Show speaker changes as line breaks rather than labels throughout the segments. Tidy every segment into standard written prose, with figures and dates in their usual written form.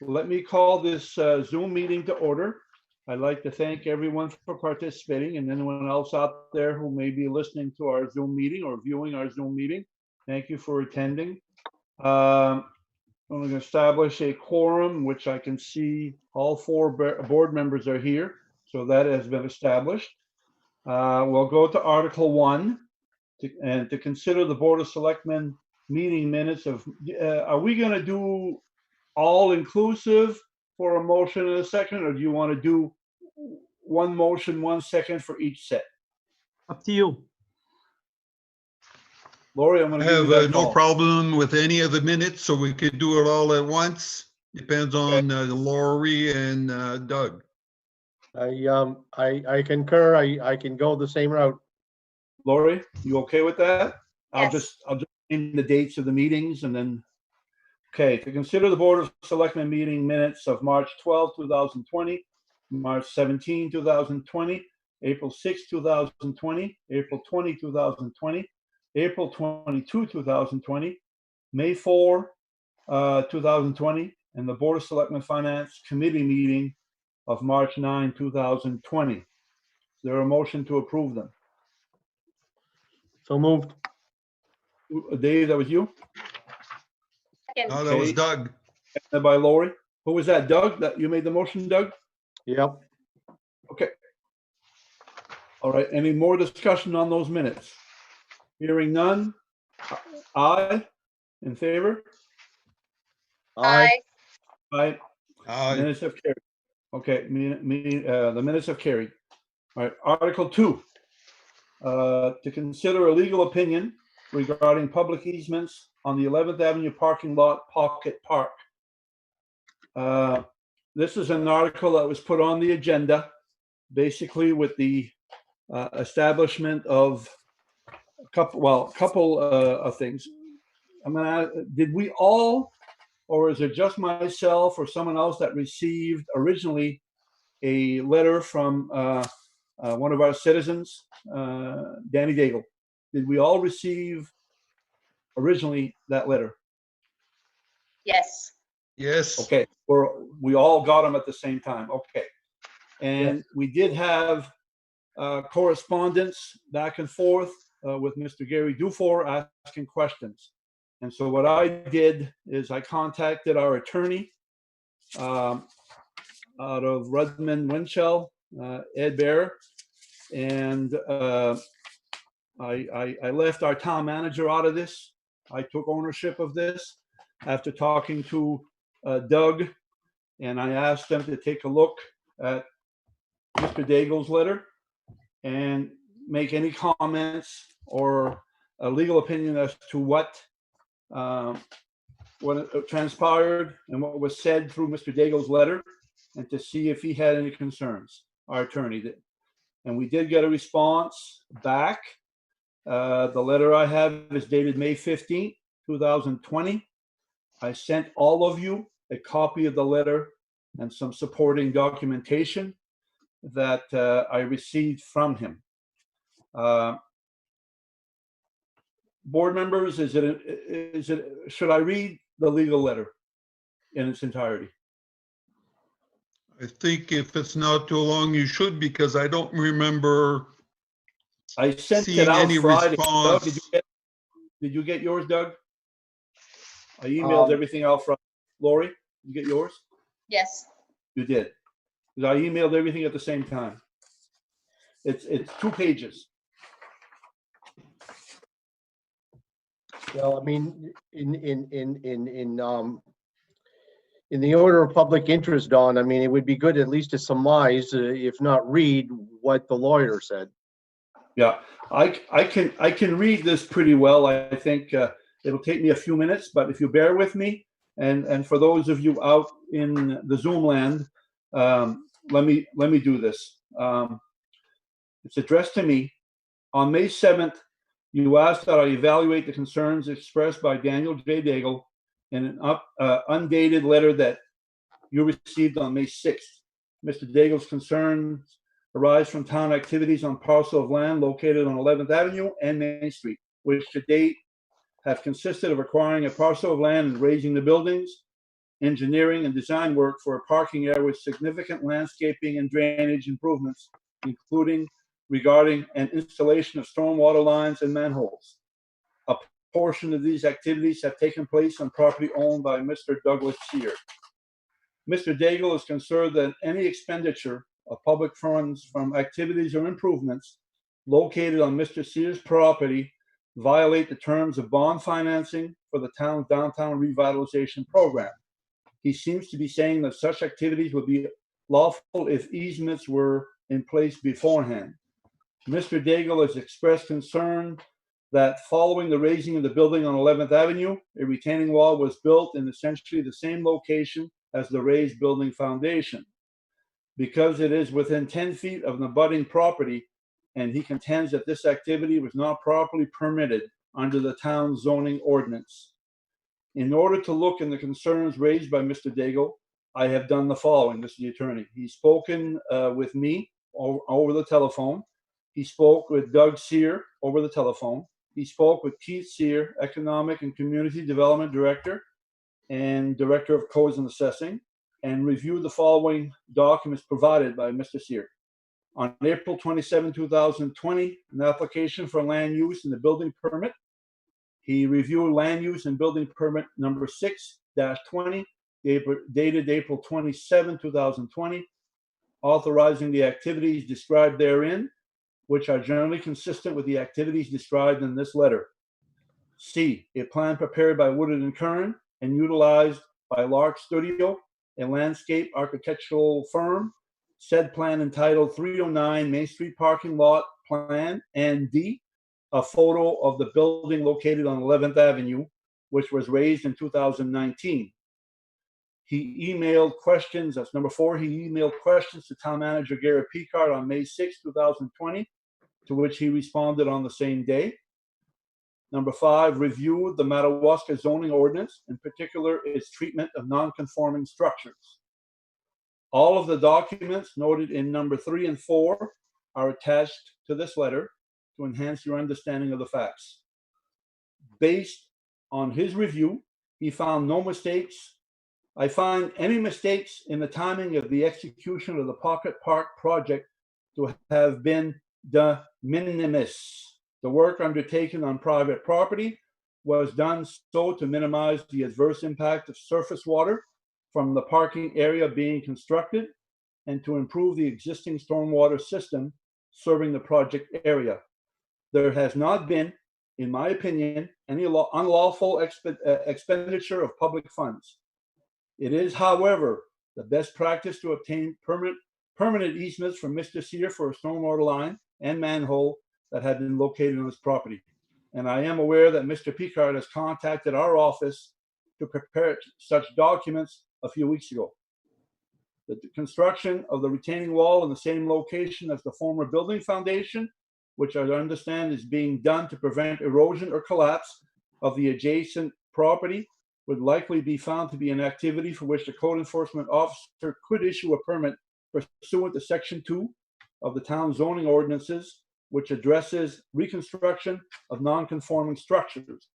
Let me call this Zoom meeting to order. I'd like to thank everyone for participating and anyone else out there who may be listening to our Zoom meeting or viewing our Zoom meeting. Thank you for attending. I'm going to establish a quorum, which I can see all four board members are here. So that has been established. We'll go to Article 1 to consider the Board of Selectmen meeting minutes of, are we going to do all inclusive for a motion and a second, or do you want to do one motion, 1 second for each set?
Up to you.
Lori, I'm going
I
to give you
have
that
no
call.
problem with any of the minutes, so we could do it all at once. Depends on Lori and Doug.
I concur. I can go the same route.
Lori, you okay with that?
Yes.
I'll just name the dates of the meetings and then, okay, to consider the Board of Selectmen meeting minutes of March 12, 2020, March 17, 2020, April 6, 2020, April 20, 2020, April 22, 2020, May 4, 2020, and the Board of Selectmen Finance Committee meeting of March 9, 2020. Is there a motion to approve them?
So moved.
Dave, that was you?
Second.
Oh, that was
Okay.
Doug.
Seconded by Lori. Who was that, Doug? That you made the motion, Doug?
Yep.
Okay. All right, any more discussion on those minutes? Hearing none. Aye, in favor?
Aye.
Aye.
Aye.
Minutes have carried. Okay, the minutes have carried. All right, Article 2. To consider a legal opinion regarding public easements on the 11th Avenue parking lot Pocket Park. This is an article that was put on the agenda, basically with the establishment of a couple of things. Did we all, or is it just myself or someone else that received originally a letter from one of our citizens, Danny Daigle? Did we all receive originally that letter?
Yes.
Yes.
Okay, we all got them at the same time. Okay. And we did have correspondence back and forth with Mr. Gary Dufour asking questions. And so what I did is I contacted our attorney out of Rudman Winchell, Ed Bear, and I left our town manager out of this. I took ownership of this after talking to Doug, and I asked them to take a look at Mr. Daigle's letter and make any comments or a legal opinion as to what transpired and what was said through Mr. Daigle's letter, and to see if he had any concerns. Our attorney did. And we did get a response back. The letter I have is dated May 15th, 2020. I sent all of you a copy of the letter and some supporting documentation that I received from him. Board members, should I read the legal letter in its entirety?
I think if it's not too long, you should, because I don't remember
I sent
seeing
it out
any
Friday. Doug,
response.
did you get yours, Doug? I emailed everything out Friday. Lori, you get yours?
Yes.
You did. Because I emailed everything at the same time. It's 2 pages.
Well, I mean, in the order of public interest, Don, I mean, it would be good at least to surmise, if not read, what the lawyer said.
Yeah, I can read this pretty well. I think it'll take me a few minutes, but if you bear with me, and for those of you out in the Zoom land, let me do this. It's addressed to me. On May 7th, you asked that I evaluate the concerns expressed by Daniel J. Daigle in an undated letter that you received on May 6th. Mr. Daigle's concerns arise from town activities on parcel of land located on 11th Avenue and Main Street, which to date have consisted of acquiring a parcel of land and raising the buildings, engineering and design work for a parking area with significant landscaping and drainage improvements, including regarding an installation of stormwater lines and manholes. A portion of these activities have taken place on property owned by Mr. Douglas Sear. Mr. Daigle is concerned that any expenditure of public funds from activities or improvements located on Mr. Sear's property violate the terms of bond financing for the town's downtown revitalization program. He seems to be saying that such activities would be lawful if easements were in place beforehand. Mr. Daigle has expressed concern that following the raising of the building on 11th Avenue, a retaining wall was built in essentially the same location as the raised building foundation. Because it is within 10 feet of an abutting property, and he contends that this activity was not properly permitted under the town's zoning ordinance. In order to look in the concerns raised by Mr. Daigle, I have done the following, Mr. Attorney. He's spoken with me over the telephone. He spoke with Doug Sear over the telephone. He spoke with Keith Sear, Economic and Community Development Director and Director of Codes and Assessing, and reviewed the following documents provided by Mr. Sear. On April 27, 2020, an application for land use and the building permit. He reviewed land use and building permit number 6-20, dated April 27, 2020, authorizing the activities described therein, which are generally consistent with the activities described in this letter. C, a plan prepared by Woodard and Kern and utilized by Lark Studio, a landscape architectural firm. Said plan entitled 309 Main Street Parking Lot Plan, and D, a photo of the building located on 11th Avenue, which was raised in 2019. He emailed questions, that's number 4, he emailed questions to Town Manager Garrett Picard on May 6, 2020, to which he responded on the same day. Number 5, reviewed the Madawaska zoning ordinance, in particular its treatment of non-conforming structures. All of the documents noted in number 3 and 4 are attached to this letter to enhance your understanding of the facts. Based on his review, he found no mistakes. I find any mistakes in the timing of the execution of the Pocket Park project to have been de minimis. The work undertaken on private property was done so to minimize the adverse impact of surface water from the parking area being constructed and to improve the existing stormwater system serving the project area. There has not been, in my opinion, any unlawful expenditure of public funds. It is, however, the best practice to obtain permanent easements from Mr. Sear for a stormwater line and manhole that had been located on his property. And I am aware that Mr. Picard has contacted our office to prepare such documents a few weeks ago. The construction of the retaining wall in the same location as the former building foundation, which I understand is being done to prevent erosion or collapse of the adjacent property, would likely be found to be an activity for which the code enforcement officer could issue a permit pursuant to Section 2 of the town zoning ordinances, which addresses reconstruction of non-conforming structures.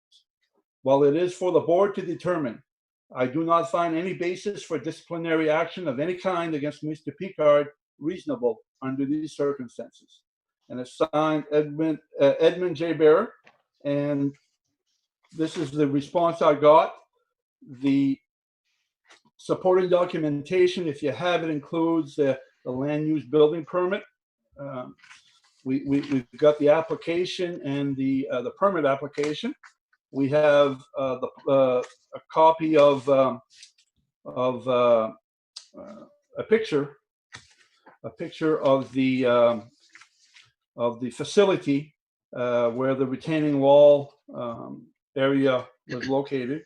While it is for the board to determine, I do not find any basis for disciplinary action of any kind against Mr. Picard reasonable under these circumstances. And it's signed Edmund J. Bear. And this is the response I got. The supporting documentation, if you have it, includes the land use building permit. We've got the application and the permit application. We have a copy of a picture of the facility where the retaining wall area was located.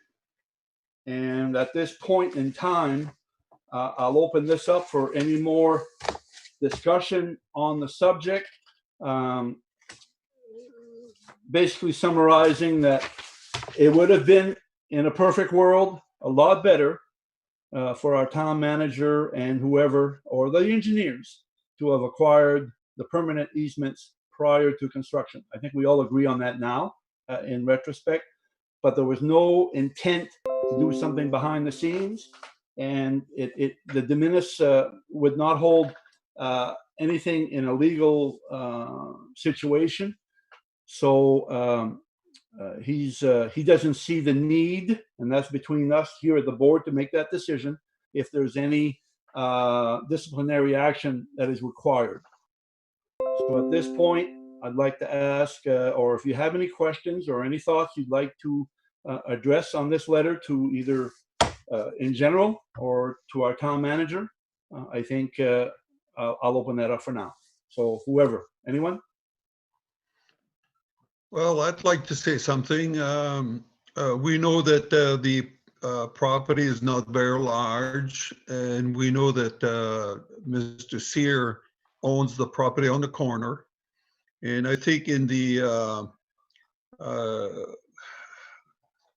And at this point in time, I'll open this up for any more discussion on the subject. Basically summarizing that it would have been, in a perfect world, a lot better for our town manager and whoever, or the engineers, to have acquired the permanent easements prior to construction. I think we all agree on that now, in retrospect, but there was no intent to do something behind the scenes, and the de minimis would not hold anything in a legal situation. So he doesn't see the need, and that's between us here at the board to make that decision if there's any disciplinary action that is required. So at this point, I'd like to ask, or if you have any questions or any thoughts you'd like to address on this letter to either in general or to our town manager, I think I'll open that up for now. So whoever, anyone?
Well, I'd like to say something. We know that the property is not very large, and we know that Mr. Sear owns the property on the corner. And I think in the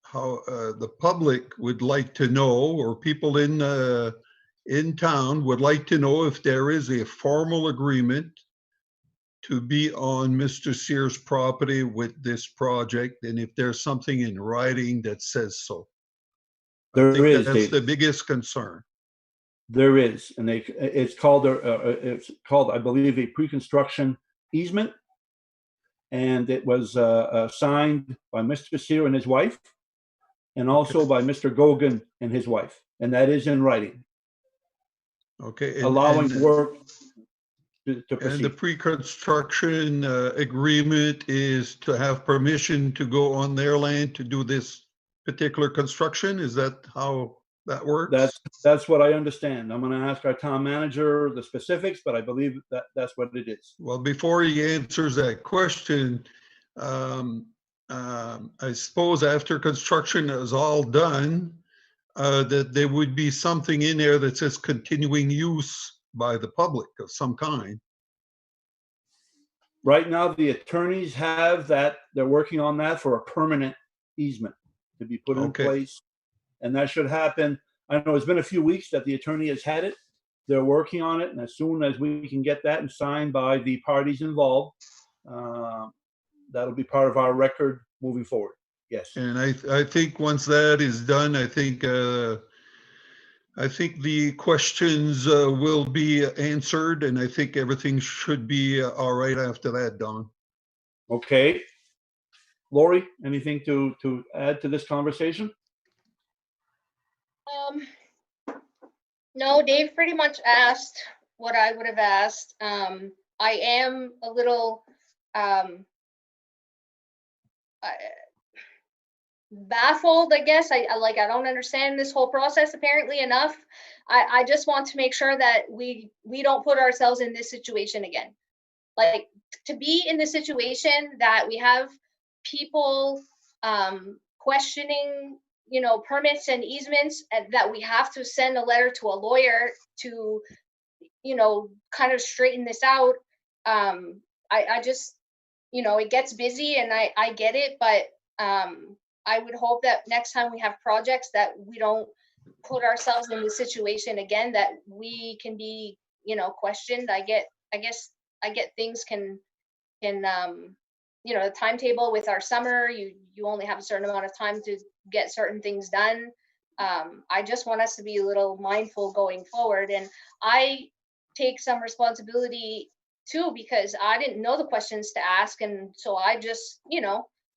how the public would like to know, or people in town would like to know, if there is a formal agreement to be on Mr. Sear's property with this project, and if there's something in writing that says so. I
There
think
is,
that's the
Dave.
biggest concern.
There is, and it's called, I believe, a pre-construction easement. And it was signed by Mr. Sear and his wife, and also by Mr. Gogan and his wife. And that is in writing,
Okay.
allowing work to
And the
proceed.
pre-construction agreement is to have permission to go on their land to do this particular construction? Is that how that works?
That's what I understand. I'm going to ask our town manager the specifics, but I believe that that's what it is.
Well, before he answers that question, I suppose after construction is all done, that there would be something in there that says continuing use by the public of some kind.
Right now, the attorneys have that. They're working on that for a permanent easement to be put in
Okay.
place. And that should happen. I know it's been a few weeks that the attorney has had it. They're working on it. And as soon as we can get that and signed by the parties involved, that'll be part of our record moving forward. Yes.
And I think once that is done, I think the questions will be answered, and I think everything should be all right after that, Don.
Okay. Lori, anything to add to this conversation?
No, Dave pretty much asked what I would have asked. I am a little baffled, I guess. I don't understand this whole process apparently enough. I just want to make sure that we don't put ourselves in this situation again. Like, to be in the situation that we have people questioning, permits and easements, and that we have to send a letter to a lawyer to, kind of straighten this out. I just, it gets busy, and I get it, but I would hope that next time we have projects that we don't put ourselves in the situation again, that we can be, questioned. I guess things can, the timetable with our summer, you only have a certain amount of time to get certain things done. I just want us to be a little mindful going forward. And I take some responsibility too, because I didn't know the questions to ask. And so I just,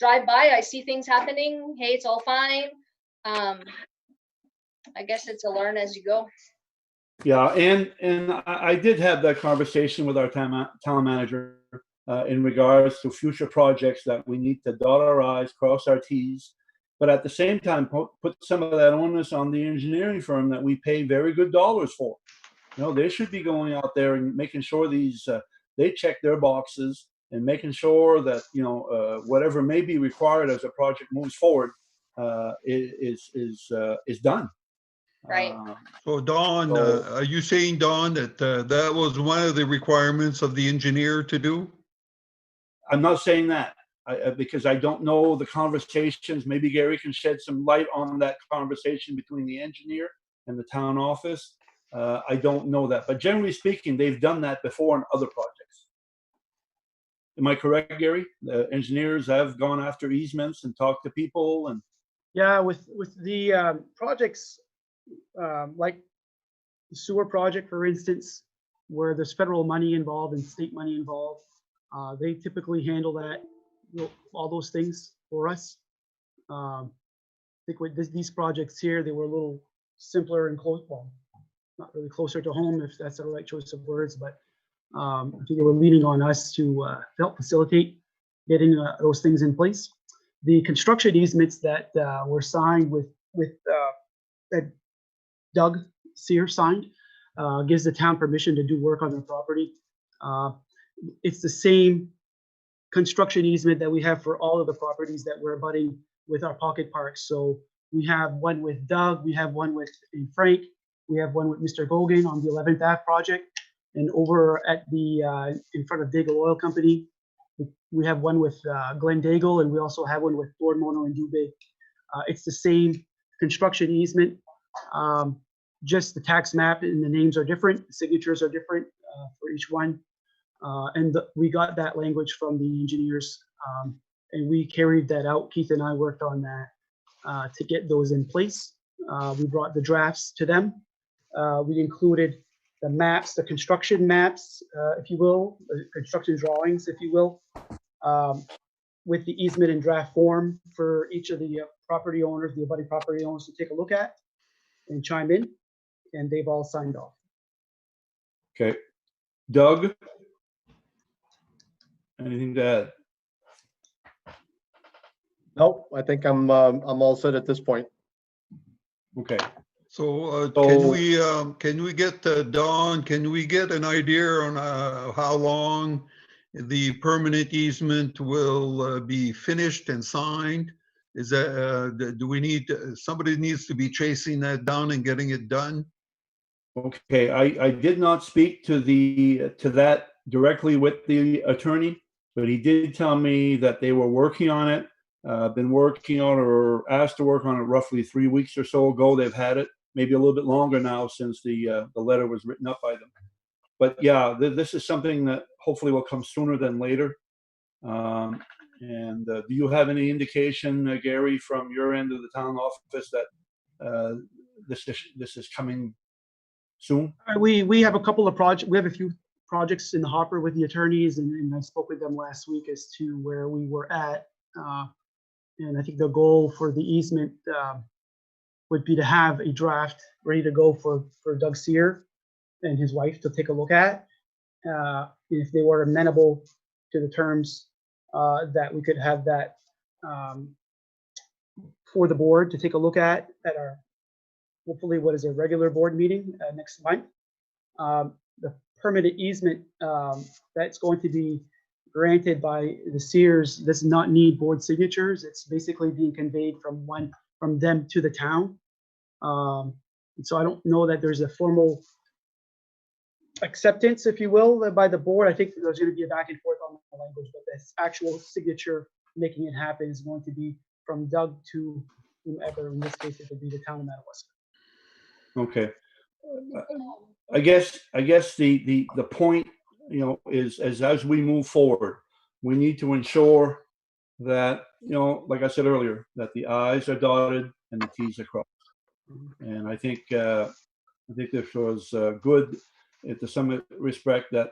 drive by, I see things happening. Hey, it's all fine. I guess it's a learn as you go.
Yeah, and I did have that conversation with our town manager in regards to future projects that we need to dot our i's, cross our t's, but at the same time put some of that onus on the engineering firm that we pay very good dollars for. They should be going out there and making sure these they check their boxes and making sure that whatever may be required as a project moves forward is done.
Right.
So Don, are you saying, Don, that that was one of the requirements of the engineer to do?
I'm not saying that because I don't know the conversations. Maybe Gary can shed some light on that conversation between the engineer and the town office. I don't know that, but generally speaking, they've done that before on other projects. Am I correct, Gary? The engineers have gone after easements and talked to people and
Yeah, with the projects, like the sewer project, for instance, where there's federal money involved and state money involved, they typically handle that, all those things for us. I think with these projects here, they were a little simpler and close, well, not really closer to home, if that's the right choice of words, but I think they were leaning on us to help facilitate getting those things in place. The construction easements that were signed with that Doug Sear signed gives the town permission to do work on their property. It's the same construction easement that we have for all of the properties that we're abutting with our pocket parks. So we have one with Doug, we have one with Frank, we have one with Mr. Gogan on the 11th Ave project, and over at the in front of Daigle Oil Company, we have one with Glenn Daigle, and we also have one with Ford Mono and Dubé. It's the same construction easement. Just the tax map and the names are different, the signatures are different for each one. We got that language from the engineers, and we carried that out. Keith and I worked on that to get those in place. We brought the drafts to them. We included the maps, the construction maps, if you will, the construction drawings, if you will, with the easement in draft form for each of the property owners, the abutting property owners to take a look at and chime in, and they've all signed off.
Okay. Doug? Anything to add?
Nope, I think I'm all set at this point.
Okay.
So
So-
can we get, Dawn, can we get an idea on how long the permanent easement will be finished and signed? Is that, do we need, somebody needs to be chasing that down and getting it done?
Okay, I did not speak to that directly with the attorney, but he did tell me that they were working on it, been working on or asked to work on it roughly 3 weeks or so ago. They've had it maybe a little bit longer now since the letter was written up by them. But yeah, this is something that hopefully will come sooner than later. Do you have any indication, Gary, from your end of the town office that this is coming soon?
We have a couple of projects. We have a few projects in the hopper with the attorneys, and I spoke with them last week as to where we were at. And I think the goal for the easement would be to have a draft ready to go for Doug Sear and his wife to take a look at. If they were amenable to the terms, that we could have that for the board to take a look at our, hopefully, what is a regular board meeting next month. The permanent easement that's going to be granted by the Sears does not need board signatures. It's basically being conveyed from them to the town. And so I don't know that there's a formal acceptance, if you will, by the board. I think there's going to be a back and forth on the language, but this actual signature making it happen is going to be from Doug to whomever. In this case, it would be the town of Madawaska.
Okay. I guess the point, is as we move forward, we need to ensure that, like I said earlier, that the I's are dotted and the T's are crossed. And I think this was good to some respect that,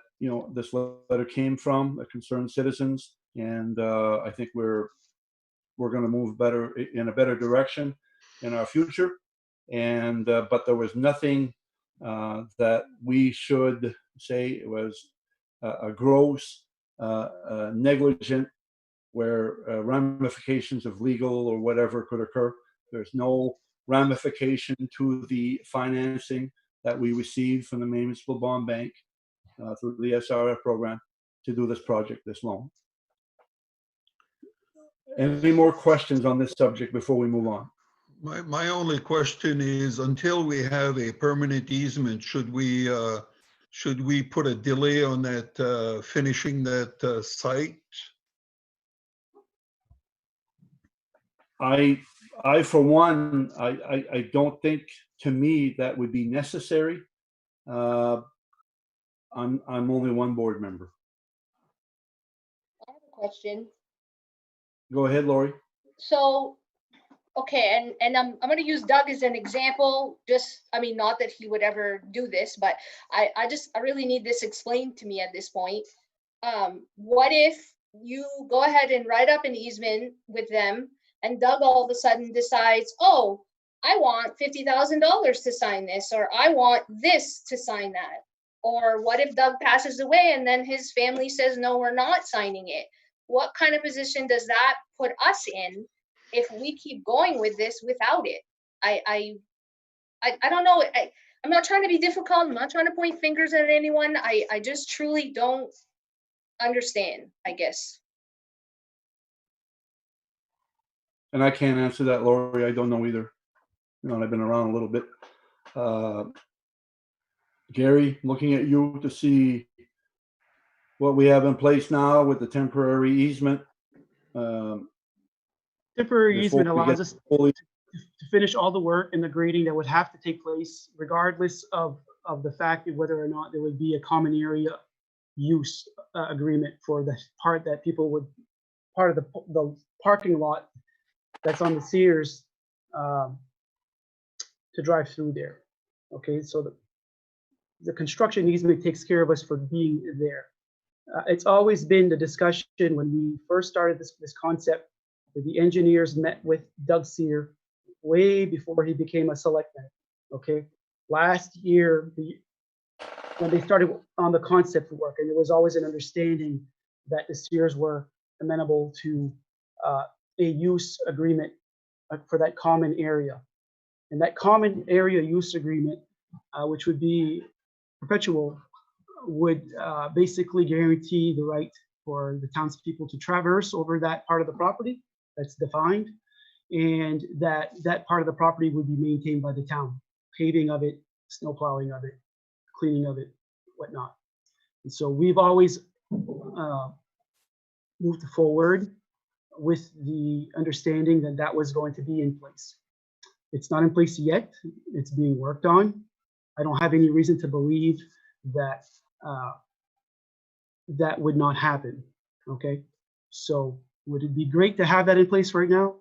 this letter came from the concerned citizens. And I think we're going to move in a better direction in our future. And but there was nothing that we should say it was a gross negligent where ramifications of legal or whatever could occur. There's no ramification to the financing that we received from the Municipal Bond Bank through the SRF program to do this project, this loan. Any more questions on this subject before we move on?
My only question is, until we have a permanent easement, should we put a delay on that, finishing that site?
I for one, I don't think, to me, that would be necessary. I'm only one board member.
I have a question.
Go ahead, Lori.
So okay, and I'm gonna use Doug as an example, just, I mean, not that he would ever do this, but I really need this explained to me at this point. What if you go ahead and write up an easement with them and Doug all of a sudden decides, oh, I want $50,000 to sign this, or I want this to sign that? Or what if Doug passes away and then his family says, no, we're not signing it? What kind of position does that put us in if we keep going with this without it? I don't know. I'm not trying to be difficult. I'm not trying to point fingers at anyone. I just truly don't understand, I guess.
And I can't answer that, Lori. I don't know either. You know, I've been around a little bit. Gary, looking at you to see what we have in place now with the temporary easement.
Temporary
Before
easement
we
allows
get
us
fully-
to finish all the work and the grading that would have to take place regardless of the fact of whether or not there would be a common area use agreement for the part that people would, part of the parking lot that's on the Sears to drive through there. Okay, so the construction easement takes care of us for being there. It's always been the discussion when we first started this concept, that the engineers met with Doug Sear way before he became a selectman. Okay, last year, when they started on the concept work, and there was always an understanding that the Sears were amenable to a use agreement for that common area. And that common area use agreement, which would be perpetual, would basically guarantee the right for the townspeople to traverse over that part of the property that's defined, and that part of the property would be maintained by the town, paving of it, snow plowing of it, cleaning of it, whatnot. And so we've always moved forward with the understanding that that was going to be in place. It's not in place yet. It's being worked on. I don't have any reason to believe that that would not happen. Okay, so would it be great to have that in place right now?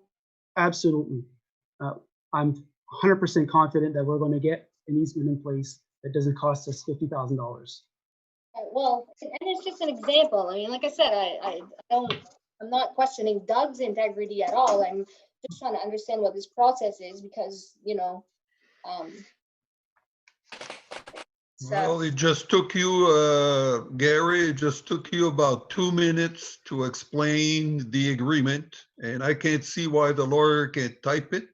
Absolutely. I'm 100% confident that we're going to get an easement in place that doesn't cost us $50,000.
Well, and it's just an example. I mean, like I said, I'm not questioning Doug's integrity at all. I'm just trying to understand what this process is, because, you know,
Well, it just took you, Gary, it just took you about 2 minutes to explain the agreement, and I can't see why the lawyer can't type it,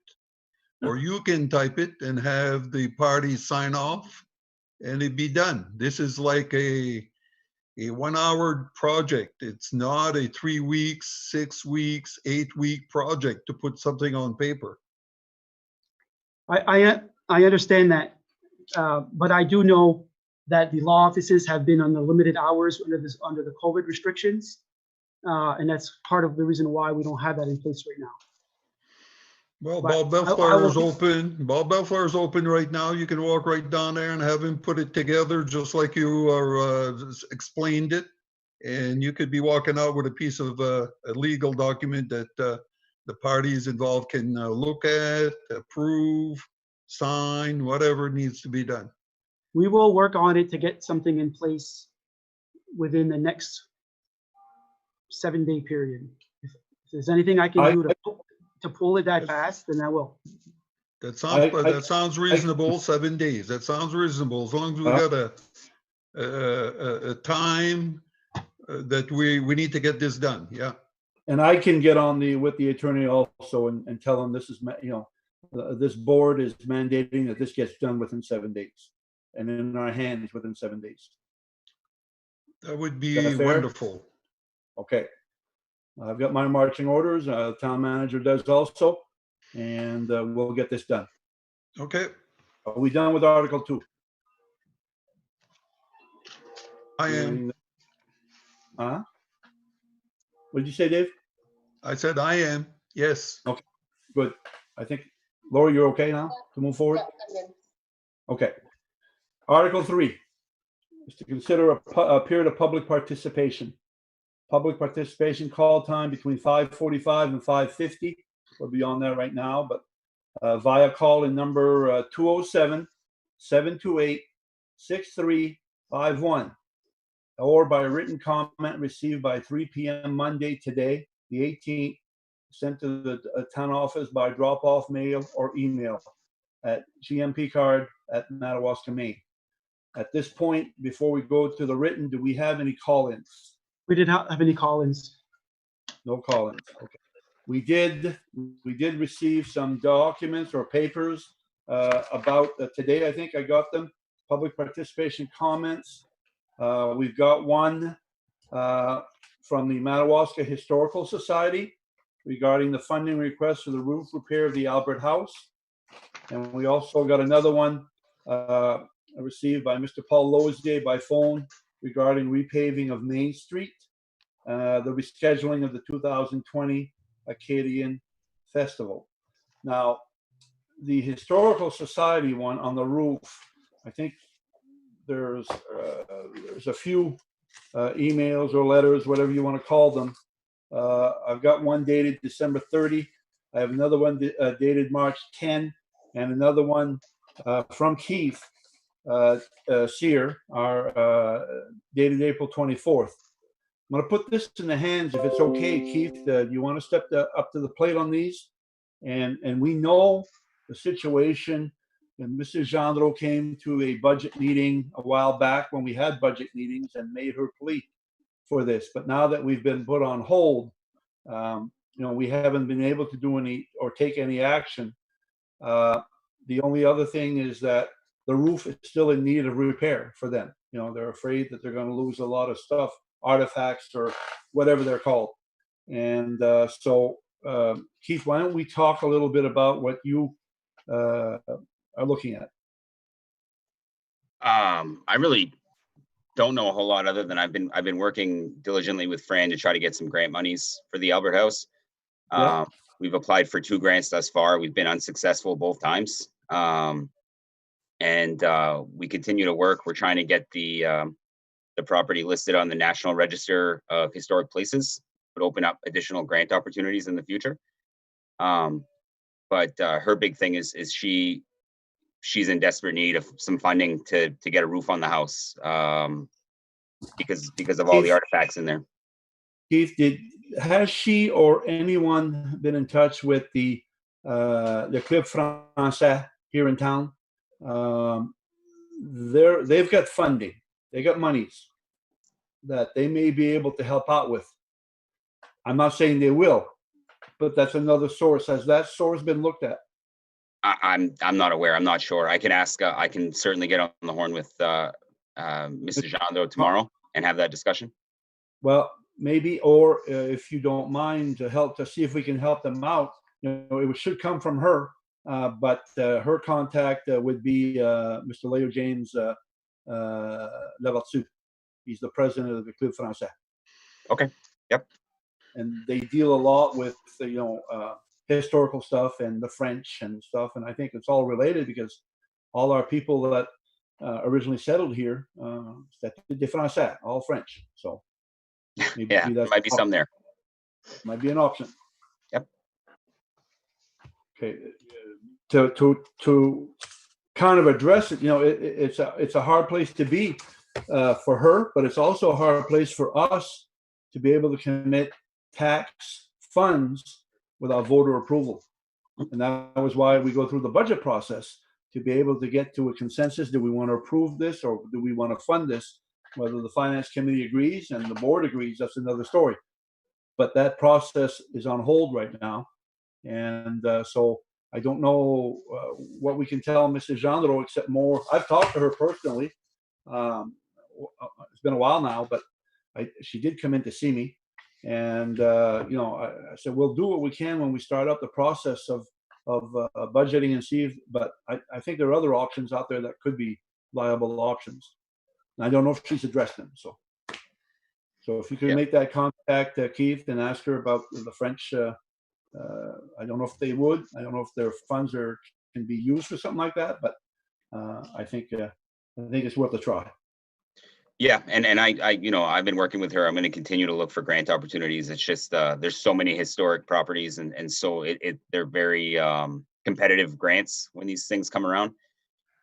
or you can type it and have the parties sign off, and it'd be done. This is like a 1 hour project. It's not a 3 weeks, 6 weeks, 8 week project to put something on paper.
I understand that, but I do know that the law offices have been on the limited hours under the COVID restrictions, and that's part of the reason why we don't have that in place right now.
Well,
But
Bob
I
Bellflower
will
is open. Bob Bellflower is open right now. You can walk right down there and have him put it together just like you are explained it. And you could be walking out with a piece of a legal document that the parties involved can look at, approve, sign, whatever needs to be done.
We will work on it to get something in place within the next 7-day period. If there's anything I can do to pull it that fast, then I will.
That sounds reasonable. 7 days. That sounds reasonable, as long as we got a time that we need to get this done. Yeah.
And I can get on with the attorney also and tell him this is, you know, this board is mandating that this gets done within 7 days and in our hands within 7 days.
That would be
Is that fair?
wonderful.
Okay. I've got my marching orders. Town manager does also, and we'll get this done.
Okay.
Are we done with Article 2?
I am.
Huh? What did you say, Dave?
I said I am. Yes.
Okay, good. I think, Laura, you're okay now to move forward?
yeah, I'm good.
Okay. Article 3 is to consider a period of public participation. Public participation call time between 5:45 and 5:50. we're beyond that right now, but via call in number 207-728-6351, or by written comment received by 3 p.m. Monday today, the 18th, sent to the town office by drop-off mail or email at gmpcard@Madawaska, Maine. At this point, before we go to the written, do we have any call-ins?
We did not have any call-ins.
No call-ins. Okay. We did receive some documents or papers about today. I think I got them. Public participation comments. We've got one from the Madawaska Historical Society regarding the funding request for the roof repair of the Albert House. And we also got another one received by Mr. Paul Lozier by phone regarding repaving of Main Street, the rescheduling of the 2020 Acadian Festival. Now, the Historical Society one on the roof, I think there's a few emails or letters, whatever you want to call them. I've got one dated December 30. I have another one dated March 10, and another one from Keith Sear, dated April 24th. I'm going to put this in the hands, if it's okay, Keith. Do you want to step up to the plate on these? And we know the situation. And Mrs. Gendreau came to a budget meeting a while back when we had budget meetings and made her plea for this. But now that we've been put on hold, we haven't been able to do any or take any action. The only other thing is that the roof is still in need of repair for them. They're afraid that they're going to lose a lot of stuff, artifacts or whatever they're called. And so, Keith, why don't we talk a little bit about what you are looking at?
I really don't know a whole lot other than I've been working diligently with Fran to try to get some grant monies for the Albert House.
Yeah.
We've applied for 2 grants thus far. We've been unsuccessful both times. And we continue to work. We're trying to get the property listed on the National Register of Historic Places, would open up additional grant opportunities in the future. But her big thing is she's in desperate need of some funding to get a roof on the house, because of all the artifacts in there.
Keith, has she or anyone been in touch with the Club Français here in town? They've got funding. They got monies that they may be able to help out with. I'm not saying they will, but that's another source. Has that source been looked at?
I'm not aware. I'm not sure. I can ask. I can certainly get on the horn with Mrs. Gendreau tomorrow and have that discussion.
Well, maybe, or if you don't mind, to see if we can help them out. It should come from her, but her contact would be Mr. Leo James Lavertu. He's the president of the Club Français.
Okay. Yep.
And they deal a lot with historical stuff and the French and stuff, and I think it's all related because all our people that originally settled here, c'était des Français, all French. So maybe
yeah, there might be some there.
Might be an option.
Yep.
Okay. To kind of address it, it's a hard place to be for her, but it's also a hard place for us to be able to commit tax funds without voter approval. And that was why we go through the budget process, to be able to get to a consensus. Do we want to approve this or do we want to fund this? Whether the finance committee agrees and the board agrees, that's another story. But that process is on hold right now. And so I don't know what we can tell Mrs. Gendreau except more. I've talked to her personally. It's been a while now, but she did come in to see me. And, I said, we'll do what we can when we start up the process of budgeting and see, but I think there are other options out there that could be viable options. And I don't know if she's addressed them. So if you could make that contact, Keith, and ask her about the French, I don't know if they would. I don't know if their funds can be used for something like that, but I think it's worth a try.
Yeah, and I've been working with her. I'm going to continue to look for grant opportunities. It's just there's so many historic properties, and so they're very competitive grants when these things come around,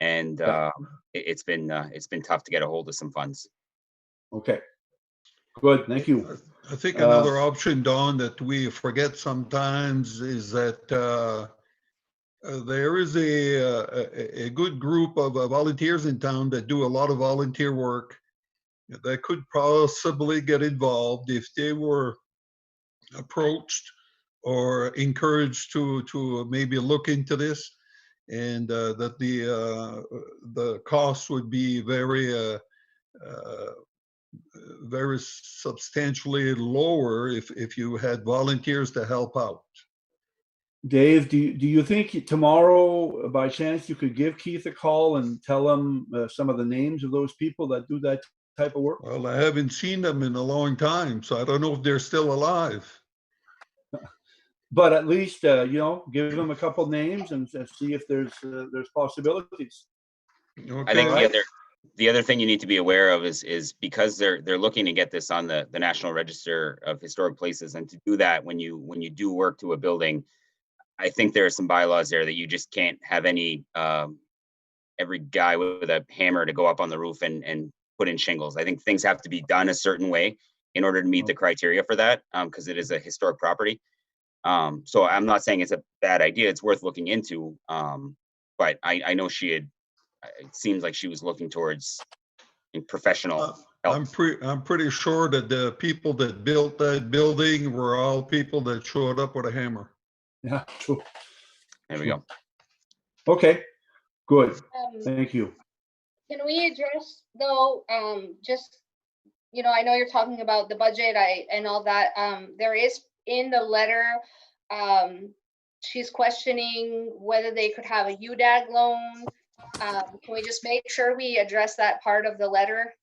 and
Yeah.
it's been tough to get a hold of some funds.
Okay, good, thank you.
I think another option, Don, that we forget sometimes is that there is a good group of volunteers in town that do a lot of volunteer work that could possibly get involved if they were approached or encouraged to maybe look into this, and that the cost would be very substantially lower if you had volunteers to help out.
Dave, do you think tomorrow, by chance, you could give Keith a call and tell him some of the names of those people that do that type of work?
Well, I haven't seen them in a long time, so I don't know if they're still alive.
But at least, give them a couple names and see if there's possibilities.
I think
Okay.
the other thing you need to be aware of is because they're looking to get this on the National Register of Historic Places, and to do that when you do work to a building, I think there are some bylaws there that you just can't have every guy with a hammer to go up on the roof and put in shingles. I think things have to be done a certain way in order to meet the criteria for that, because it is a historic property. So I'm not saying it's a bad idea. It's worth looking into. But I know it seems like she was looking towards professional help.
I'm pretty sure that the people that built that building were all people that showed up with a hammer.
Yeah, true.
There we go.
Okay, good. Thank you.
Can we address though, just, I know you're talking about the budget, and all that, there is in the letter, she's questioning whether they could have a UDAG loan. Can we just make sure we address that part of the letter?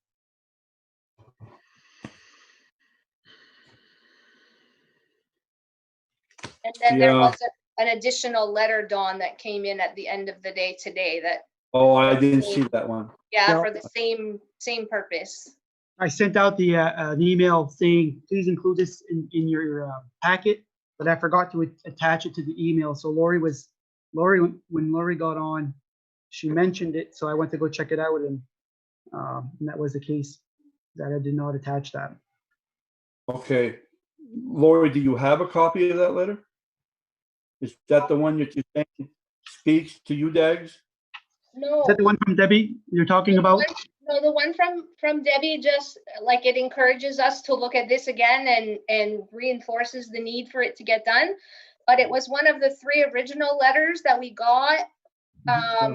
And then there
Yeah.
was an additional letter, Dawn, that came in at the end of the day today that,
Oh, I didn't see that one.
yeah,
Yeah.
for the same purpose.
I sent out an email saying, please include this in your packet, but I forgot to attach it to the email. So when Lori got on, she mentioned it, so I went to go check it out, and that was the case, that I did not attach that.
Okay. Lori, do you have a copy of that letter? Is that the one that you think speaks to you, Dags?
No.
Is that the one from Debbie you're talking about?
No, the one from Debbie, just like, it encourages us to look at this again and reinforces the need for it to get done. But it was one of the 3 original letters that we got. I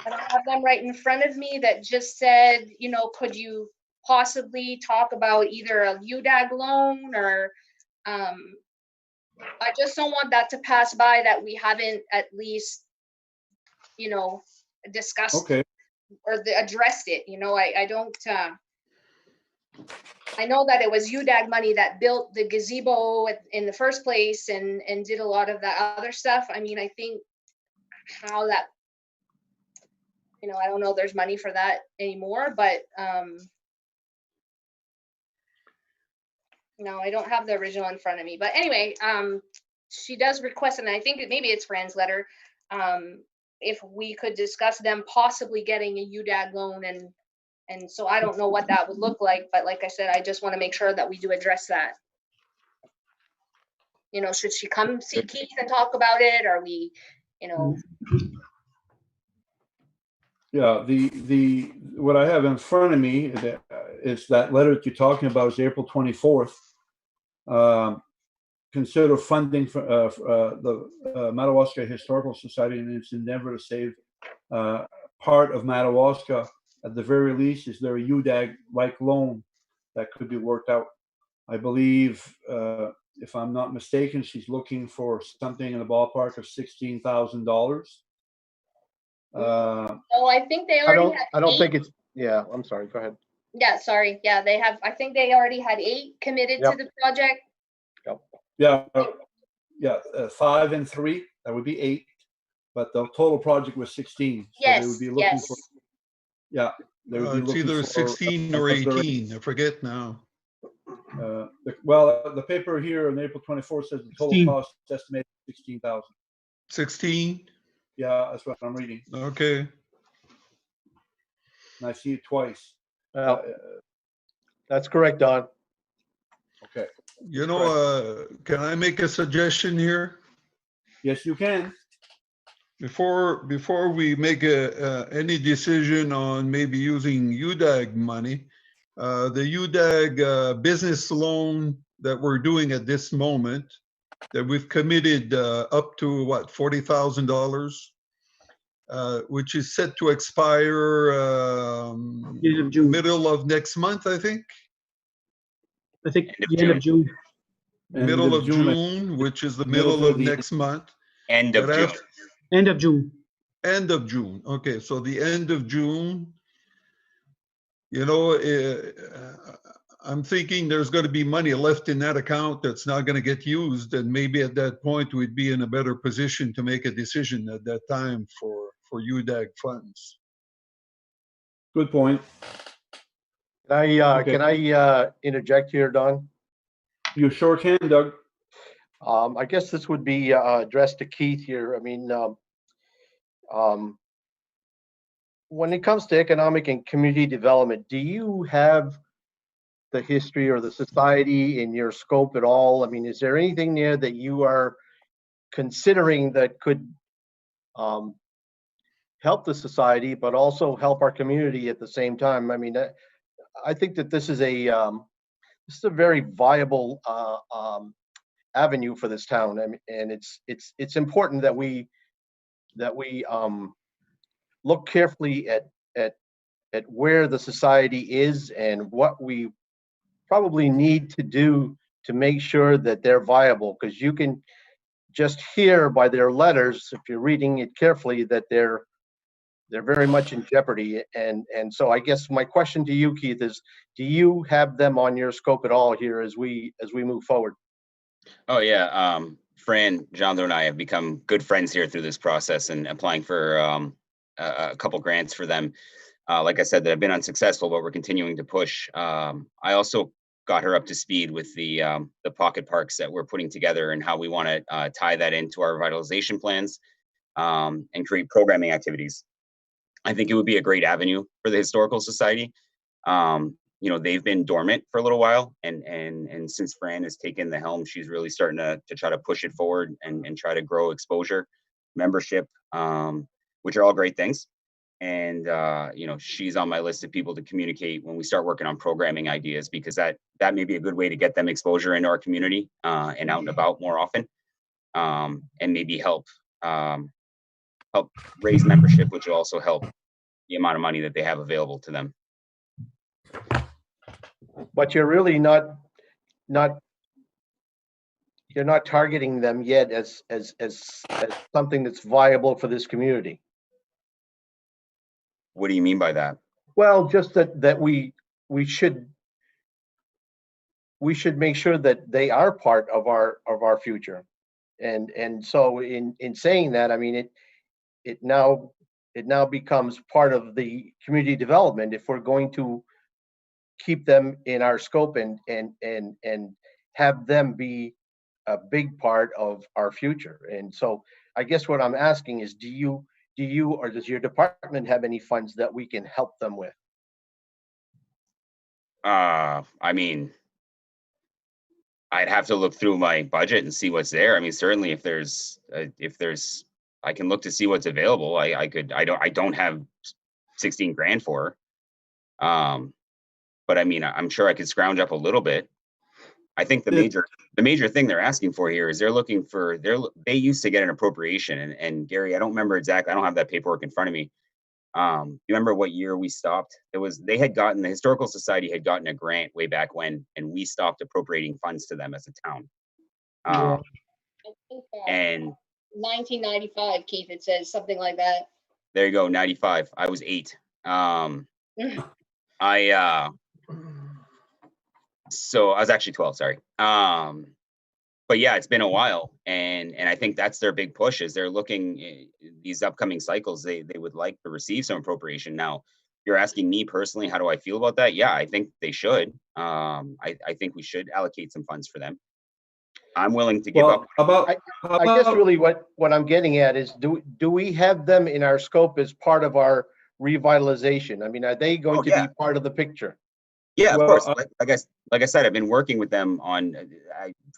don't have them right in front of me, that just said, could you possibly talk about either a UDAG loan, or I just don't want that to pass by, that we haven't at least, discussed
Okay.
or addressed it. I don't, I know that it was UDAG money that built the gazebo in the first place and did a lot of that other stuff. I mean, I think how that, I don't know if there's money for that anymore, but no, I don't have the original in front of me. But anyway, she does request, and I think maybe it's Fran's letter, if we could discuss them possibly getting a UDAG loan, and so I don't know what that would look like, but like I said, I just want to make sure that we do address that. Should she come see Keith and talk about it? Or we,
Yeah, the what I have in front of me is that letter that you're talking about is April 24th. Consider funding for the Madawaska Historical Society in its endeavor to save part of Madawaska. At the very least, is there a UDAG-like loan that could be worked out? I believe, if I'm not mistaken, she's looking for something in the ballpark of $16,000.
oh, I think they already
I don't think it's, yeah, I'm sorry, go ahead.
Yeah, sorry. Yeah, they have, I think they already had 8 committed to the project.
Yeah, 5 and 3, that would be 8, but the total project was 16. So they would
Yes,
be looking
yes.
for, Yeah, they would be
It's
looking
either
for
16 or
another-
18, I forget now.
Well, the paper here on April 24th says the total
16.
cost is estimated 16,000.
16?
Yeah, that's what I'm reading.
Okay.
And I see it twice.
Well, that's correct, Don.
Okay.
You know, can I make a suggestion here?
Yes, you can.
Before we make any decision on maybe using UDAG money, the UDAG business loan that we're doing at this moment, that we've committed up to what, $40,000, which is set to expire
End of June.
middle of next month, I think.
I think
End of
the end of June.
End
Middle of
June,
June, which is the
Middle
middle
to
of
the-
next month.
End of
But
June.
End of June.
End of June. Okay, so the end of June. You know, I'm thinking there's going to be money left in that account that's not going to get used, and maybe at that point we'd be in a better position to make a decision at that time for UDAG funds.
Good point. Okay.
Can I interject here, Don?
You sure can, Doug.
I guess this would be addressed to Keith here. I mean, when it comes to economic and community development, do you have the history or the society in your scope at all? I mean, is there anything there that you are considering that could help the society, but also help our community at the same time? I mean, I think that this is a very viable avenue for this town. I mean, and it's important that we look carefully at where the society is and what we probably need to do to make sure that they're viable, because you can just hear by their letters, if you're reading it carefully, that they're very much in jeopardy. And so I guess my question to you, Keith, is do you have them on your scope at all here as we move forward?
Oh yeah, Fran, John and I have become good friends here through this process and applying for a couple grants for them. Like I said, that have been unsuccessful, but we're continuing to push. I also got her up to speed with the pocket parks that we're putting together and how we want to tie that into our revitalization plans and create programming activities. I think it would be a great avenue for the Historical Society. You know, they've been dormant for a little while, and since Fran has taken the helm, she's really starting to try to push it forward and try to grow exposure, membership, which are all great things. And you know, she's on my list of people to communicate when we start working on programming ideas, because that may be a good way to get them exposure into our community and out and about more often, and maybe help raise membership, which will also help the amount of money that they have available to them.
But you're really not targeting them yet as something that's viable for this community.
What do you mean by that?
Well, just that we should make sure that they are part of our future. And so in saying that, I mean, it now becomes part of the community development if we're going to keep them in our scope and have them be a big part of our future. And so I guess what I'm asking is, do you or does your department have any funds that we can help them with?
I mean, I'd have to look through my budget and see what's there. I mean, certainly if there's, I can look to see what's available. I don't have 16 grand for her. But I mean, I'm sure I could scrounge up a little bit. I think the major thing they're asking for here is they used to get an appropriation, and Gary, I don't remember exactly. I don't have that paperwork in front of me. You remember what year we stopped? The Historical Society had gotten a grant way back when, and we stopped appropriating funds to them as a town.
Yeah.
I think
And
1995, Keith, it says something like that.
there you go, 95. I was 8. So I was actually 12, sorry. But yeah, it's been a while, and I think that's their big push, is they're looking these upcoming cycles. They would like to receive some appropriation. Now, you're asking me personally, how do I feel about that? Yeah, I think they should. I think we should allocate some funds for them. I'm willing to give up.
Well,
I guess really what I'm getting at is, do we have them in our scope as part of our revitalization? I mean, are they going
Oh,
to
yeah.
be part of the picture?
Yeah, of
Well,
course. Like I said, I've been working with them on,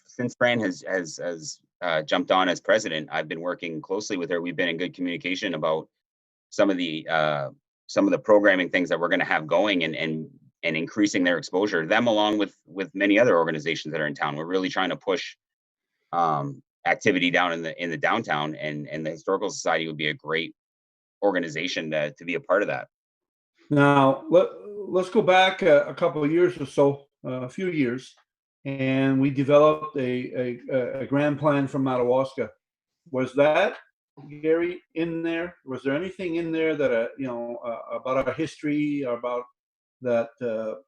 since Fran has jumped on as president. I've been working closely with her. We've been in good communication about some of the programming things that we're going to have going, and increasing their exposure. Them, along with many other organizations that are in town. We're really trying to push activity down in the downtown, and the Historical Society would be a great organization to be a part of that.
now let's go back a couple of years or so, a few years, and we developed a grand plan for Madawaska. Was that, Gary, in there? Was there anything in there that about our history, or about that the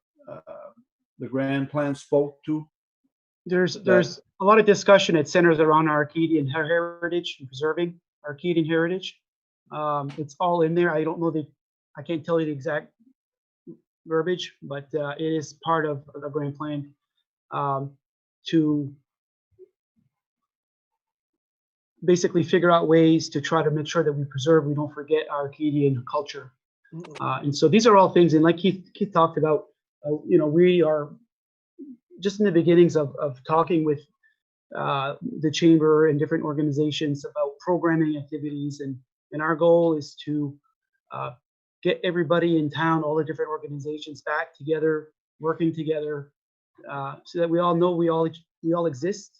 grand plan spoke to?
There's a lot of discussion. It centers around our Arcadian heritage and preserving Arcadian heritage. It's all in there. I don't know I can't tell you the exact verbiage, but it is part of the grand plan to basically figure out ways to try to make sure that we don't forget our Arcadian culture. And so these are all things, and like Keith talked about, we are just in the beginnings of talking with the chamber and different organizations about programming activities, and our goal is to get everybody in town, all the different organizations, back together, working together, so that we all know we all exist,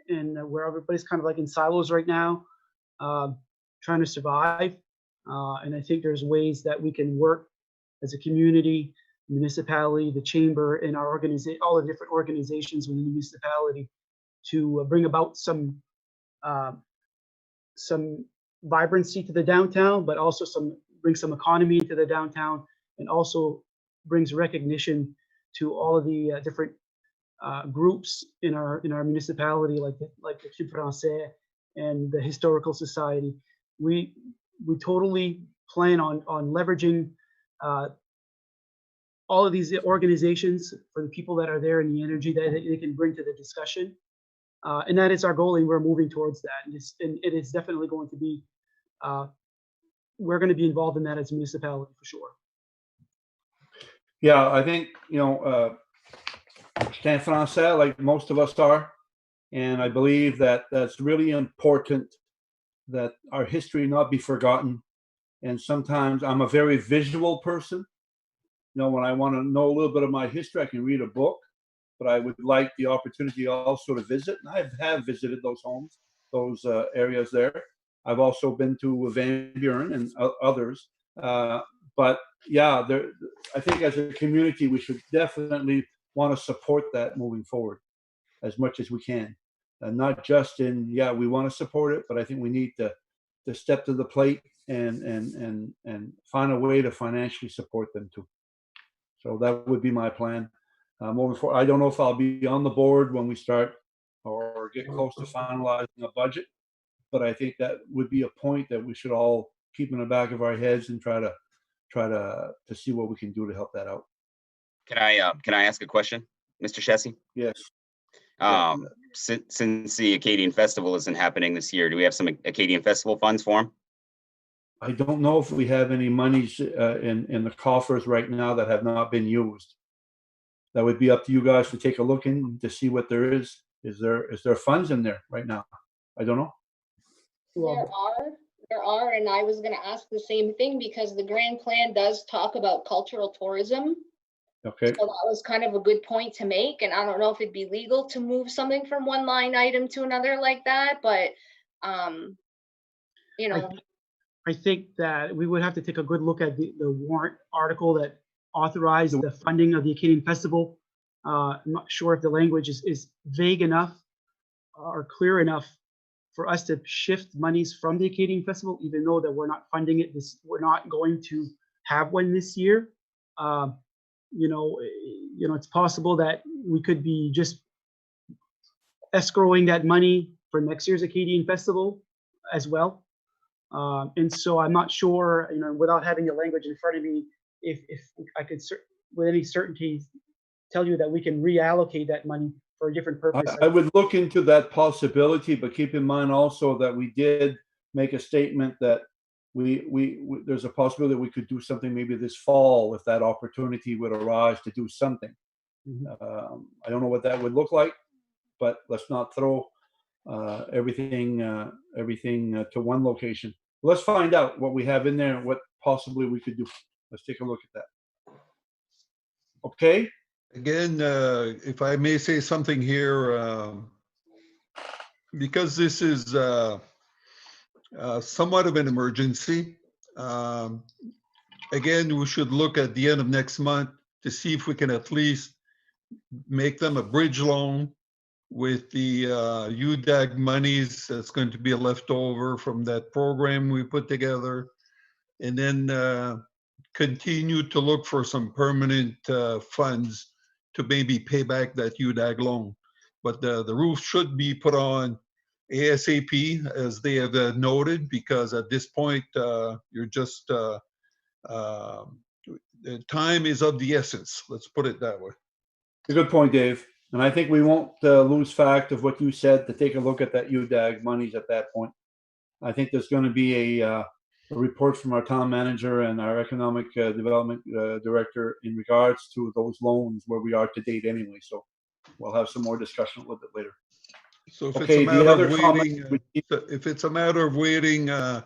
and where everybody's kind of like in silos right now, trying to survive. And I think there's ways that we can work as a community, municipality, the chamber, and all the different organizations within the municipality to bring about some vibrancy to the downtown, but also bring some economy to the downtown, and also brings recognition to all of the different groups in our municipality, like the Club Français and the Historical Society. We totally plan on leveraging all of these organizations for the people that are there, and the energy that they can bring to the discussion. And that is our goal, and we're moving towards that. And it is definitely going to be, we're going to be involved in that as a municipality for sure.
Yeah, I think, Stand Français, like most of us are, and I believe that that's really important, that our history not be forgotten. And sometimes I'm a very visual person. When I want to know a little bit of my history, I can read a book, but I would like the opportunity also to visit. And I have visited those homes, those areas there. I've also been to Van Buren and others. But yeah, I think as a community, we should definitely want to support that moving forward as much as we can. And not just we want to support it, but I think we need to step to the plate and find a way to financially support them too. So that would be my plan moving forward. I don't know if I'll be on the board when we start or get close to finalizing a budget, but I think that would be a point that we should all keep in the back of our heads and try to see what we can do to help that out.
Can I ask a question, Mr. Chessy?
Yes.
Since the Acadian Festival isn't happening this year, do we have some Acadian Festival funds for them?
I don't know if we have any monies in the coffers right now that have not been used. That would be up to you guys to take a look in to see what there is. Is there funds in there right now? I don't know.
There are, and I was going to ask the same thing, because the grand plan does talk about cultural tourism.
Okay.
So that was kind of a good point to make, and I don't know if it'd be legal to move something from one line item to another like that, but
I think that we would have to take a good look at the warrant article that authorized the funding of the Acadian Festival. I'm not sure if the language is vague enough or clear enough for us to shift monies from the Acadian Festival, even though that we're not funding it. We're not going to have one this year. It's possible that we could be just escrowing that money for next year's Acadian Festival as well. And so I'm not sure, without having the language in front of me, if I could with any certainty tell you that we can reallocate that money for a different purpose.
I would look into that possibility, but keep in mind also that we did make a statement that there's a possibility that we could do something maybe this fall if that opportunity would arise to do something.
Mhm.
I don't know what that would look like, but let's not throw everything to one location. Let's find out what we have in there and what possibly we could do. Let's take a look at that. Okay?
Again, if I may say something here, because this is somewhat of an emergency. Again, we should look at the end of next month to see if we can at least make them a bridge loan with the UDAG monies that's going to be left over from that program we put together, and then continue to look for some permanent funds to maybe pay back that UDAG loan. But the roof should be put on ASAP, as they have noted, because at this point, you're just, the time is of the essence. Let's put it that way.
A good point, Dave. And I think we won't lose fact of what you said to take a look at that UDAG monies at that point. I think there's going to be a report from our town manager and our economic development director in regards to those loans where we are to date anyway. So we'll have some more discussion a little bit later.
So if
Okay,
it's a
the
matter
other
of waiting,
comment,
if it's a matter of waiting a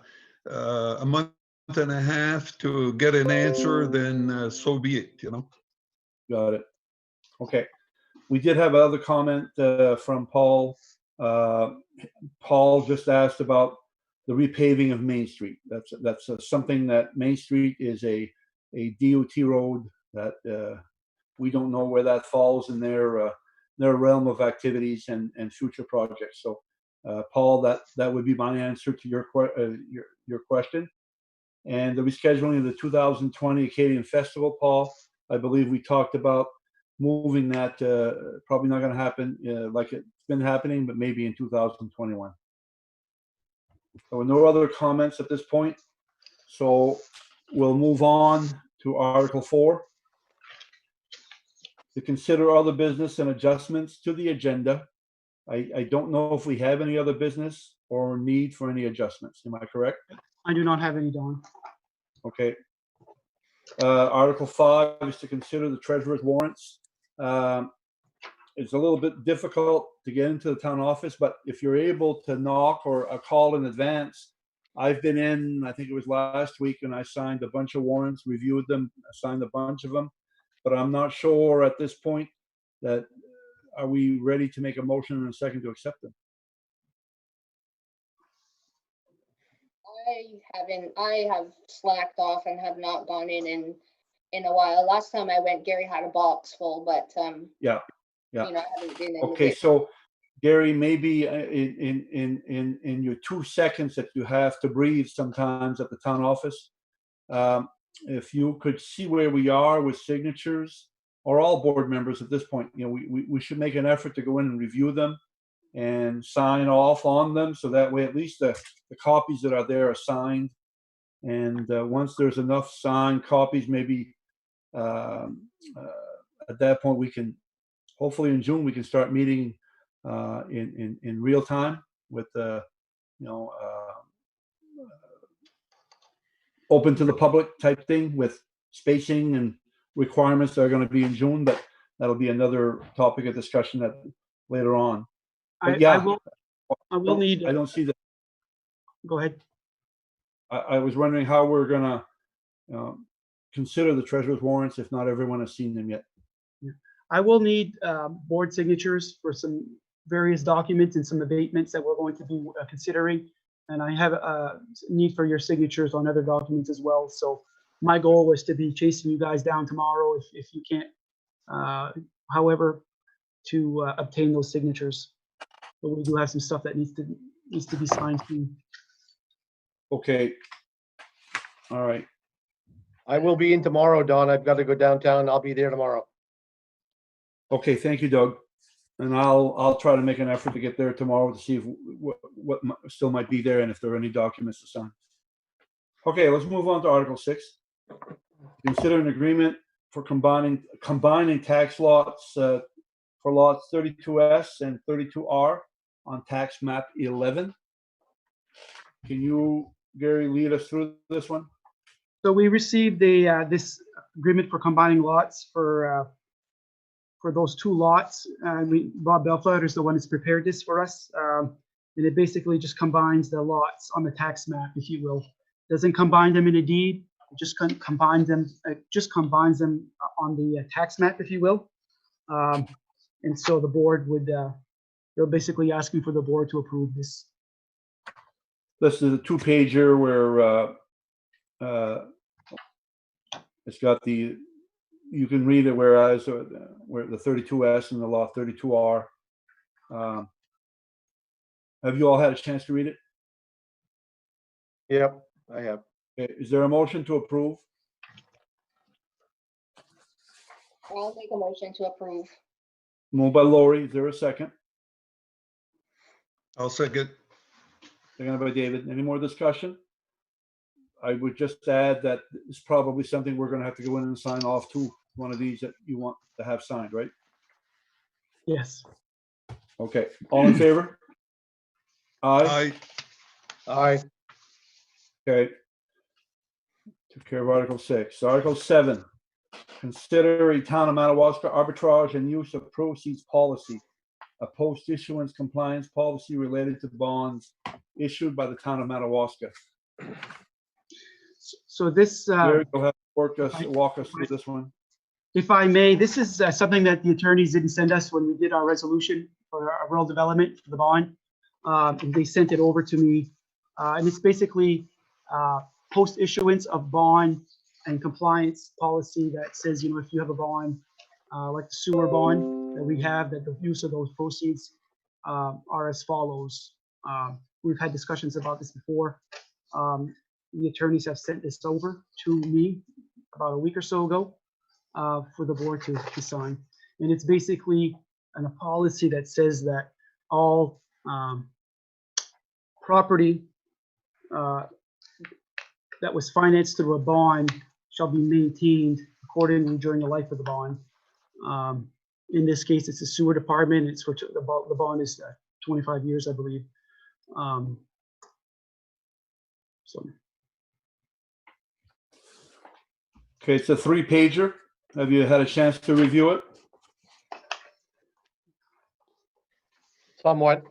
month and a half to get an answer, then so be it, you know?
got it. Okay. We did have another comment from Paul. Paul just asked about the repaving of Main Street. That's something that Main Street is a DOT road that we don't know where that falls in their realm of activities and future projects. So, Paul, that would be my answer to your question. And the rescheduling of the 2020 Acadian Festival, Paul, I believe we talked about moving that, probably not going to happen like it's been happening, but maybe in 2021. There were no other comments at this point. So we'll move on to Article 4. To consider other business and adjustments to the agenda. I don't know if we have any other business or need for any adjustments. Am I correct?
I do not have any, Don.
Okay. Article 5 is to consider the treasurer's warrants. It's a little bit difficult to get into the town office, but if you're able to knock or a call in advance, I've been in, I think it was last week, and I signed a bunch of warrants, reviewed them, signed a bunch of them, but I'm not sure at this point that, are we ready to make a motion in a second to accept them?
I have slacked off and have not gone in a while. Last time I went, Gary had a box full, but
Yeah.
you know, I haven't been in.
Okay, so Gary, maybe in your 2 seconds that you have to breathe sometimes at the town office, if you could see where we are with signatures, or all board members at this point, you know, we should make an effort to go in and review them and sign off on them, so that way at least the copies that are there are signed. And once there's enough signed copies, maybe at that point we can, hopefully in June, we can start meeting in real time with open to the public type thing with spacing and requirements that are going to be in June, but that'll be another topic of discussion that later on. But
I will need.
I don't see that.
Go ahead.
I was wondering how we're going to consider the treasurer's warrants if not everyone has seen them yet.
I will need board signatures for some various documents and some abatements that we're going to be considering. And I have a need for your signatures on other documents as well. So my goal was to be chasing you guys down tomorrow if you can't, however, to obtain those signatures. But we do have some stuff that needs to be signed soon.
Okay. All right.
I will be in tomorrow, Don. I've got to go downtown. I'll be there tomorrow.
Okay, thank you, Doug. And I'll try to make an effort to get there tomorrow to see if what still might be there and if there are any documents to sign. Okay, let's move on to Article 6. Consider an agreement for combining tax lots for lots 32S and 32R on tax map 11. Can you, Gary, lead us through this one?
So we received this agreement for combining lots for those two lots. Bob Bellflower is the one that's prepared this for us. And it basically just combines the lots on the tax map, if you will. Doesn't combine them in a deed, it just combines them on the tax map, if you will. And so the board would, they're basically asking for the board to approve this.
This is a two-pager where it's got the, you can read it whereas where the 32S and the lot 32R. Have you all had a chance to read it?
Yep, I have.
Okay, is there a motion to approve?
I'll make a motion to approve.
Moved by Lori. Is there a second?
I'll second.
Seconded by David. Any more discussion? I would just add that it's probably something we're going to have to go in and sign off to, one of these that you want to have signed, right?
Yes.
Okay, all in favor? Aye.
Aye.
Aye.
Okay. Took care of Article 6. Article 7, consider a town of Madawaska arbitrage and use of proceeds policy, a post-issuance compliance policy related to bonds issued by the town of Madawaska.
So this,
Gary, you'll have to walk us through this one.
if I may, this is something that the attorneys didn't send us when we did our resolution for our rural development for the bond. And they sent it over to me. And it's basically post-issuance of bond and compliance policy that says, if you have a bond, like the sewer bond that we have, that the use of those proceeds are as follows. We've had discussions about this before. The attorneys have sent this over to me about a week or so ago for the board to sign. And it's basically a policy that says that all property that was financed through a bond shall be maintained accordingly during the life of the bond. In this case, it's the sewer department. It's for the bond is 25 years, I believe. So.
Okay, it's a 3-pager. Have you had a chance to review it?
Somewhat.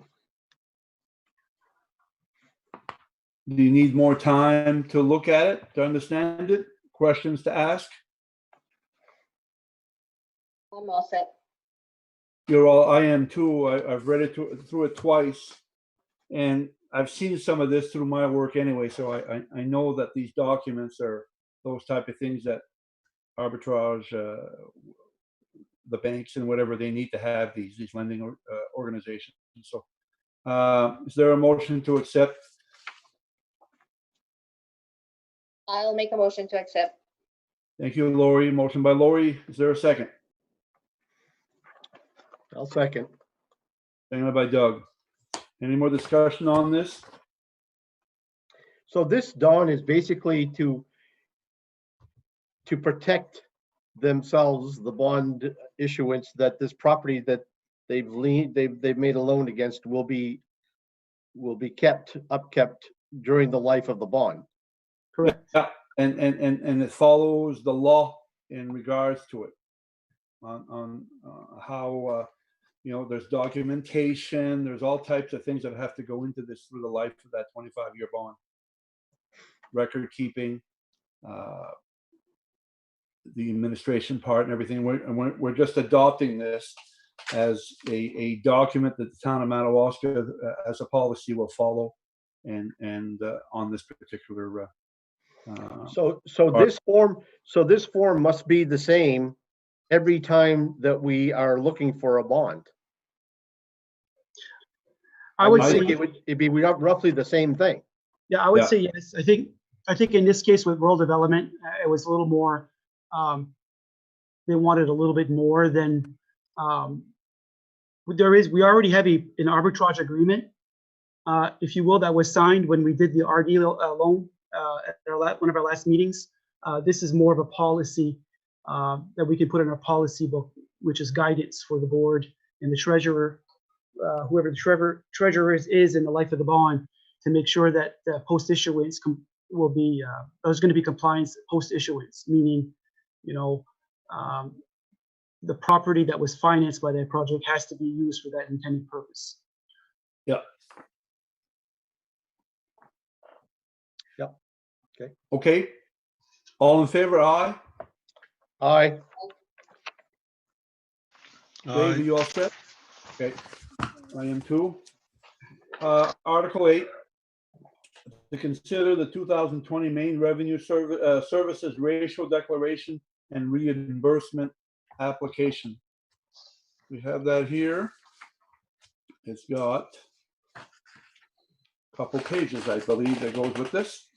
Do you need more time to look at it, to understand it? Questions to ask?
I'm all set.
I am too. I've read it through it twice, and I've seen some of this through my work anyway. So I know that these documents are those type of things that arbitrage, the banks and whatever they need to have these lending organizations. So, is there a motion to accept?
I'll make a motion to accept.
Thank you, Lori. Motion by Lori. Is there a second?
I'll second.
Seconded by Doug. Any more discussion on this?
So this, Don, is basically to protect themselves, the bond issuance, that this property that they've made a loan against will be kept during the life of the bond.
Correct.
Yeah, and it follows the law in regards to it on how there's documentation, there's all types of things that have to go into this through the life of that 25-year bond. Record keeping, the administration part and everything. We're just adopting this as a document that the town of Madawaska as a policy will follow and on this particular
So this form must be the same every time that we are looking for a bond.
I would
I
say,
think it'd be roughly the same thing.
yeah, I would
Yeah.
say yes. I think in this case with rural development, it was a little more, they wanted a little bit more than, we already have an arbitrage agreement, if you will, that was signed when we did the RD loan at one of our last meetings. This is more of a policy that we can put in our policy book, which is guidance for the board and the treasurer, whoever the treasurer is in the life of the bond, to make sure that the post issuance will be there's going to be compliance post issuance, meaning, you know, the property that was financed by that project has to be used for that intended purpose.
Yeah.
Yeah. Okay.
Okay. All in favor, aye?
Aye.
Dave, are you all set? Okay, I am too. Article 8, to consider the 2020 main revenue services ratio declaration and reimbursement application. We have that here. It's got a couple pages, I believe, that goes with this.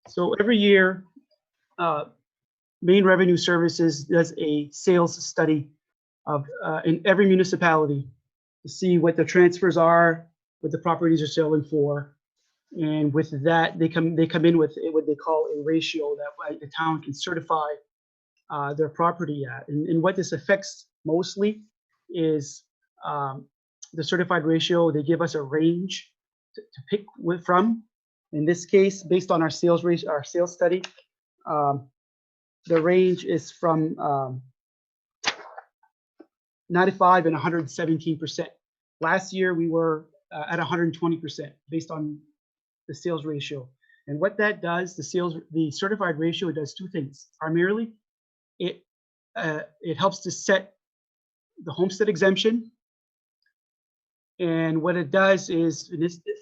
So every year, Main Revenue Services does a sales study of in every municipality to see what the transfers are, what the properties are selling for, and with that, they come in with what they call a ratio that the town can certify their property at. And what this affects mostly is the certified ratio. They give us a range to pick from. In this case, based on our sales ratio, our sales study, the range is from 95 and 117%. Last year, we were at 120% based on the sales ratio. And what that does, the certified ratio does two things. Primarily, it helps to set the homestead exemption. And what it does is,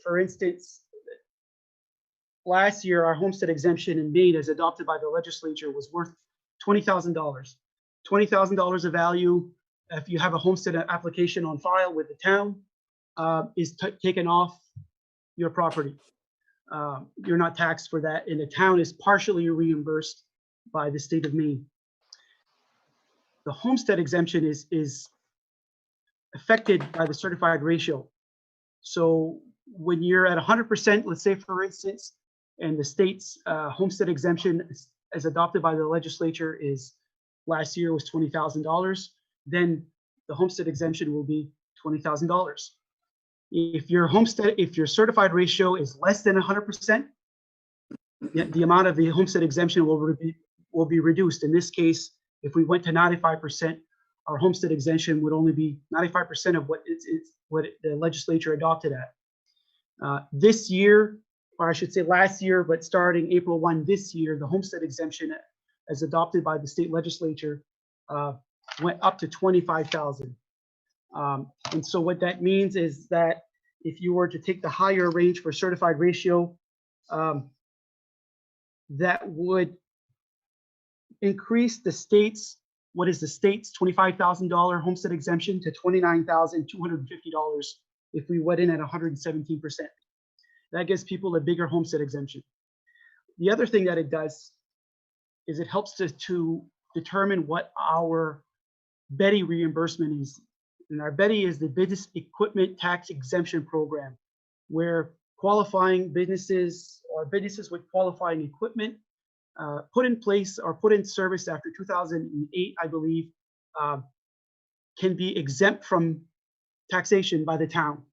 for instance, last year, our homestead exemption in Maine, as adopted by the legislature, was worth $20,000. $20,000 of value, if you have a homestead application on file with the town, is taken off your property. You're not taxed for that, and the town is partially reimbursed by the state of Maine. The homestead exemption is affected by the certified ratio. So when you're at 100%, let's say for instance, and the state's homestead exemption as adopted by the legislature is last year was $20,000, then the homestead exemption will be $20,000. If your certified ratio is less than 100%, the amount of the homestead exemption will be reduced. In this case, if we went to 95%, our homestead exemption would only be 95% of what the legislature adopted at. This year, or I should say last year, but starting April 1 this year, the homestead exemption as adopted by the state legislature went up to $25,000. And so what that means is that if you were to take the higher range for certified ratio, that would increase the state's $25,000 homestead exemption to $29,250 if we went in at 117%. That gives people a bigger homestead exemption. The other thing that it does is it helps to determine what our Betty reimbursement is. And our Betty is the Business Equipment Tax Exemption Program, where qualifying businesses or businesses with qualifying equipment put in place or put in service after 2008, I believe, can be exempt from taxation by the town.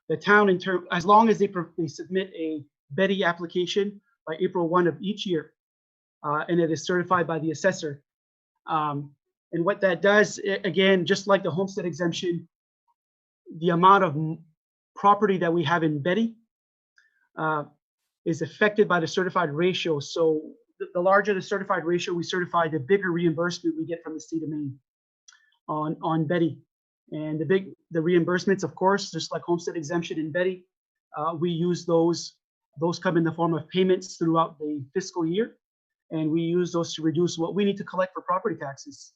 The town, as long as they submit a Betty application by April 1 of each year, and it is certified by the assessor. And what that does, again, just like the homestead exemption, the amount of property that we have in Betty is affected by the certified ratio. So the larger the certified ratio we certify, the bigger reimbursement we get from the state of Maine on Betty. And the reimbursements, of course, just like homestead exemption in Betty, we use those. Those come in the form of payments throughout the fiscal year, and we use those to reduce what we need to collect for property taxes.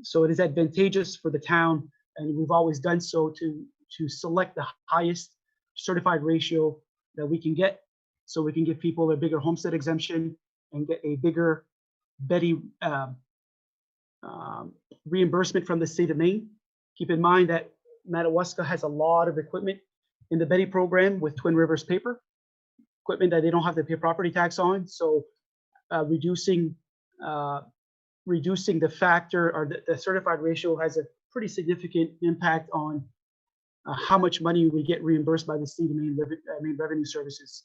So it is advantageous for the town, and we've always done so to select the highest certified ratio that we can get, so we can give people a bigger homestead exemption and get a bigger Betty reimbursement from the state of Maine. Keep in mind that Madawaska has a lot of equipment in the Betty program with Twin Rivers paper. equipment that they don't have to pay property tax on. So reducing the factor or the certified ratio has a pretty significant impact on how much money we get reimbursed by the state of Maine Revenue Services.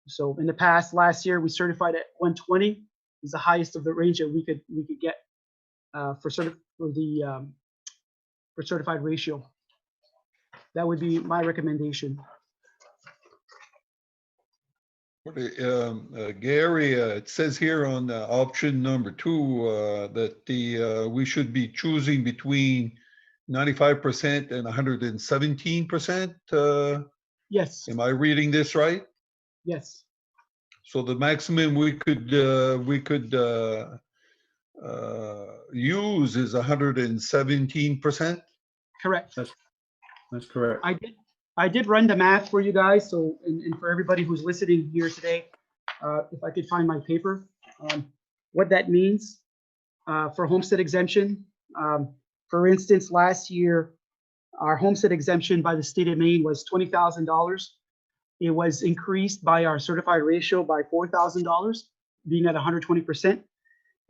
So in the past, last year, we certified at 120 is the highest of the range that we could get for certified ratio. That would be my recommendation.
Gary, it says here on option number 2 that we should be choosing between 95% and 117%.
Yes,
Am I reading this right?
yes,
So the maximum we could use is 117%.
correct.
That's correct.
I did run the math for you guys, so and for everybody who's listening here today, if I could find my paper, what that means for homestead exemption. For instance, last year, our homestead exemption by the state of Maine was $20,000. It was increased by our certified ratio by $4,000, being at 120%,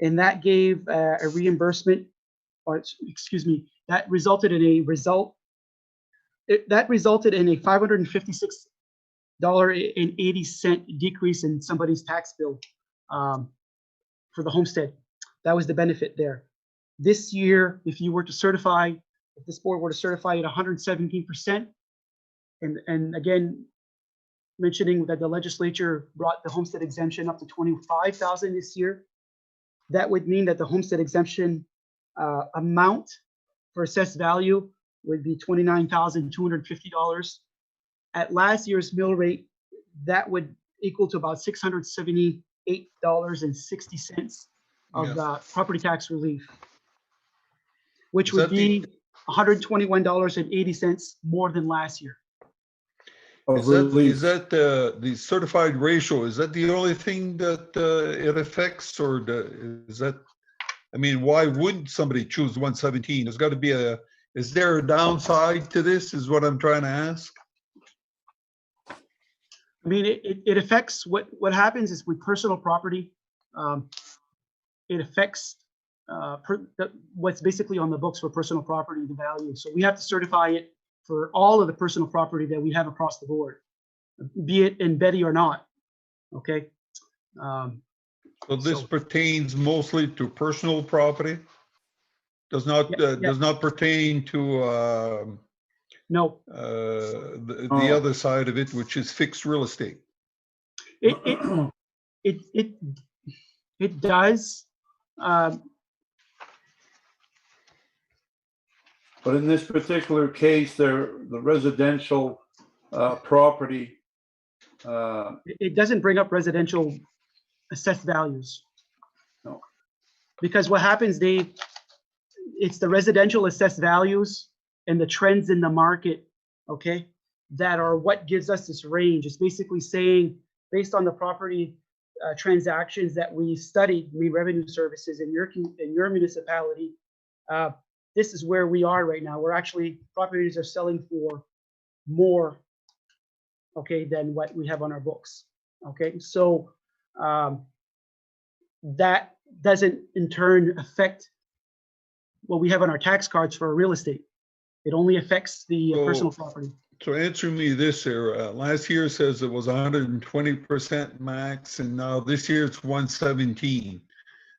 and that gave a reimbursement, or excuse me, that resulted in a $556.80 decrease in somebody's tax bill for the homestead. That was the benefit there. This year, if this board were to certify at 117%, and again, mentioning that the legislature brought the homestead exemption up to $25,000 this year, that would mean that the homestead exemption amount for assessed value would be $29,250. At last year's mill rate, that would equal to about $678.60 of property tax relief, which would be $121.80 more than last year.
Is that the certified ratio? Is that the only thing that it affects, or is that? I mean, why wouldn't somebody choose 117? There's got to be is there a downside to this, is what I'm trying to ask?
I mean, it affects what happens is with personal property. It affects what's basically on the books for personal property, the value. So we have to certify it for all of the personal property that we have across the board, be it in Betty or not. Okay.
So this pertains mostly to personal property? Does not does not pertain to
no
the other side of it, which is fixed real estate.
It does.
But in this particular case, the residential property.
It doesn't bring up residential assessed values.
No.
Because what happens, Dave, it's the residential assessed values and the trends in the market, okay, that are what gives us this range. It's basically saying, based on the property transactions that we studied, Maine Revenue Services in your municipality, this is where we are right now. We're actually, properties are selling for more, okay, than what we have on our books. Okay, so that doesn't in turn affect what we have on our tax cards for real estate. It only affects the personal property.
So answer me this here. Last year says it was 120% max, and now this year it's 117.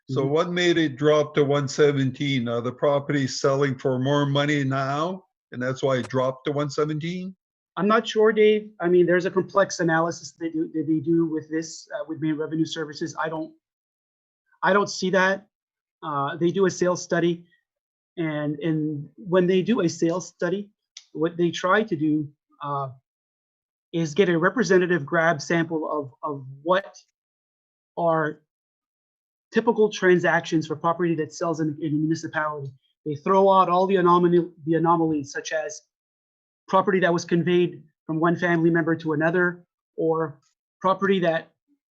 So what made it drop to 117? Are the properties selling for more money now, and that's why it dropped to 117?
I'm not sure, Dave. I mean, there's a complex analysis they do with this with Maine Revenue Services. I don't see that. They do a sales study, and when they do a sales study, what they try to do is get a representative grab sample of what are typical transactions for property that sells in a municipality. They throw out all the anomalies, such as property that was conveyed from one family member to another, or property that,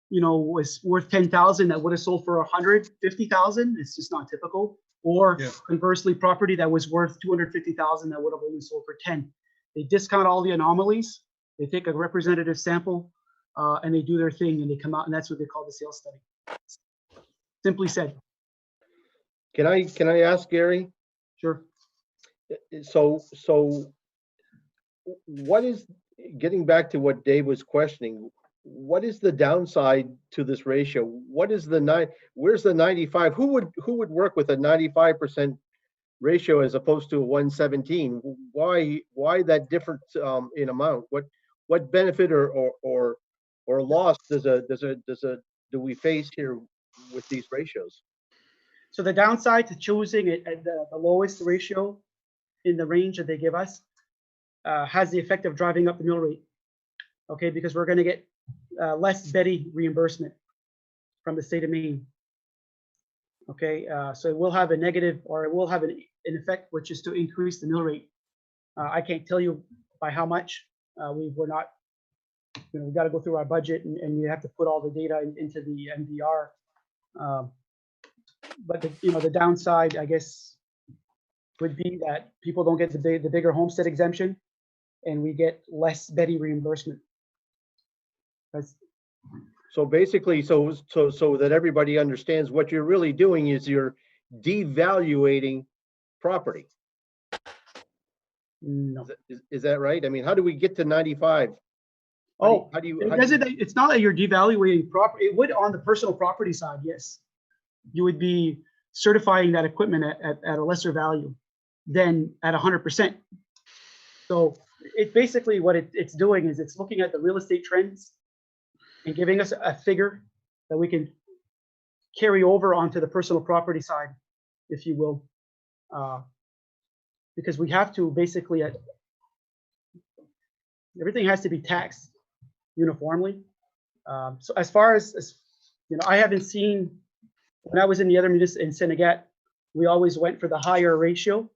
you know, was worth 10,000 that would have sold for 150,000. It's just not typical. Or conversely, property that was worth 250,000 that would have only sold for 10. They discount all the anomalies. They take a representative sample and they do their thing and they come out, and that's what they call the sales study. Simply said.
Can I ask Gary?
Sure.
So what is, getting back to what Dave was questioning, what is the downside to this ratio? What is where's the 95? Who would work with a 95% ratio as opposed to a 117? Why that difference in amount? What benefit or loss do we face here with these ratios?
So the downside to choosing it at the lowest ratio in the range that they give us has the effect of driving up the mill rate. Okay, because we're going to get less Betty reimbursement from the state of Maine. Okay, so it will have a negative, or it will have an effect, which is to increase the mill rate. I can't tell you by how much. We're not, we got to go through our budget, and you have to put all the data into the MVR. But the downside, I guess, would be that people don't get the bigger homestead exemption, and we get less Betty reimbursement.
So basically, so that everybody understands, what you're really doing is you're devaluating property.
No.
Is that right? I mean, how do we get to 95?
It's not that you're devaluating property. It would on the personal property side, yes. You would be certifying that equipment at a lesser value than at 100%. So it basically, what it's doing is it's looking at the real estate trends and giving us a figure that we can carry over onto the personal property side, if you will. Because we have to basically, everything has to be taxed uniformly. So as far as I haven't seen, when I was in the other in Senegat, we always went for the higher ratio,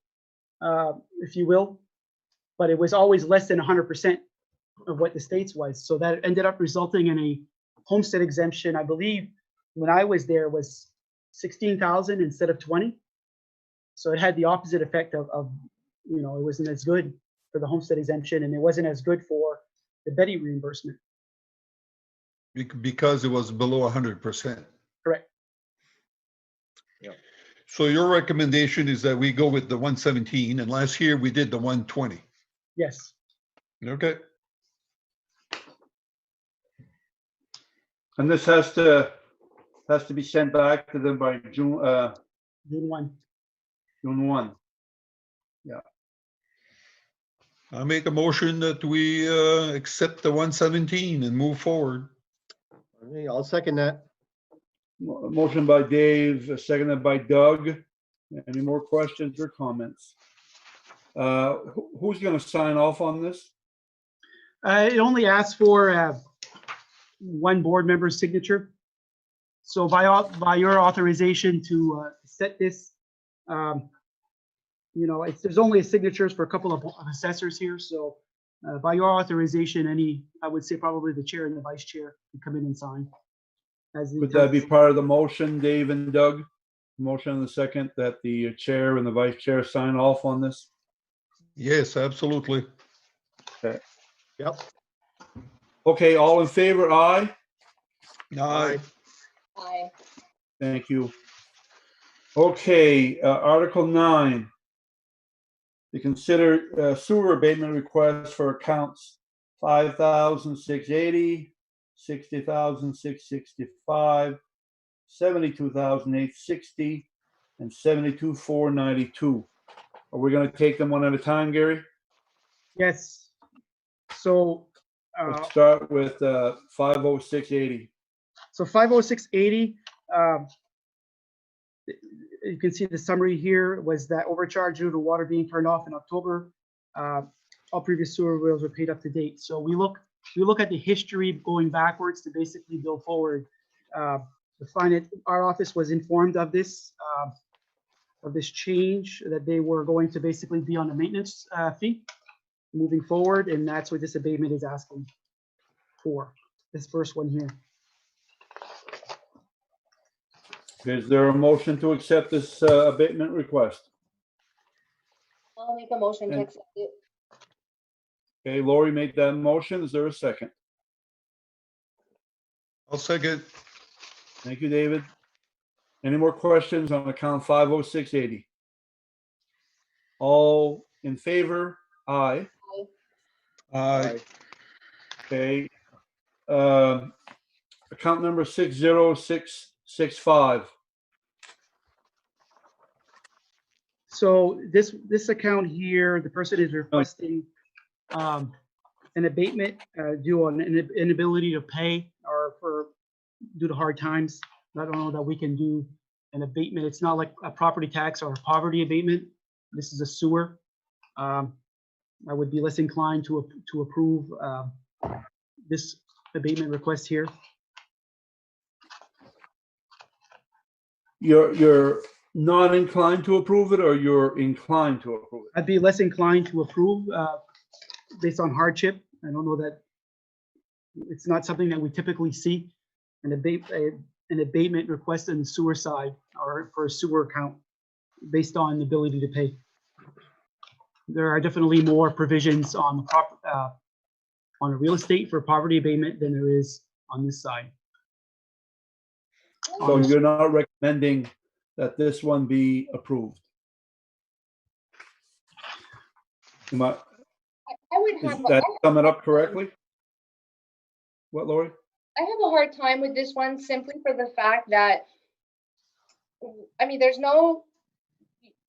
if you will, but it was always less than 100% of what the states was. So that ended up resulting in a homestead exemption, I believe, when I was there, was 16,000 instead of 20. So it had the opposite effect of it wasn't as good for the homestead exemption, and it wasn't as good for the Betty reimbursement.
Because it was below 100%.
Correct.
Yeah.
So your recommendation is that we go with the 117, and last year we did the 120.
Yes.
Okay.
And this has to be sent back to them by June
1.
June 1.
I make a motion that we accept the 117 and move forward.
Okay, I'll second that.
Motion by Dave, seconded by Doug. Any more questions or comments? Who's going to sign off on this?
It only asks for one board member's signature. So by your authorization to set this, there's only signatures for a couple of assessors here. So by your authorization, I would say probably the chair and the vice chair can come in and sign.
Would that be part of the motion, Dave and Doug? Motion in the second that the chair and the vice chair sign off on this?
Yes, absolutely.
Okay.
Yep.
Okay, all in favor, aye?
Aye.
Aye.
Thank you. Okay, Article 9. To consider sewer abatement requests for accounts 5,680, 60,665, 72,860, and 72,492. Are we going to take them one at a time, Gary?
Yes. So
Let's start with 50680.
So 50680, you can see the summary here was that overcharge due to water being turned off in October. All previous sewer bills were paid up to date. So we look at the history going backwards to basically bill forward. Our office was informed of this change, that they were going to basically be on a maintenance fee moving forward, and that's what this abatement is asking for. This first one here.
Is there a motion to accept this abatement request?
I'll make a motion to
And-
accept it.
Okay, Lori made that motion. Is there a second?
I'll second.
Thank you, David. Any more questions on account 50680? All in favor? Aye.
Aye.
Okay. Account number 60665.
So this account here, the person is requesting an abatement due on an inability to pay or due to hard times. I don't know that we can do an abatement. It's not like a property tax or a poverty abatement. This is a sewer. I would be less inclined to approve this abatement request here.
You're not inclined to approve it, or you're inclined to approve it?
I'd be less inclined to approve based on hardship. I don't know that it's not something that we typically see, an abatement request on the sewer side or for a sewer account based on the ability to pay. There are definitely more provisions on the on a real estate for poverty abatement than there is on this side.
So you're not recommending that this one be approved? Am I,
I would
is
have,
that sum it up correctly? What, Lori?
I have a hard time with this one simply for the fact that, I mean, there's no,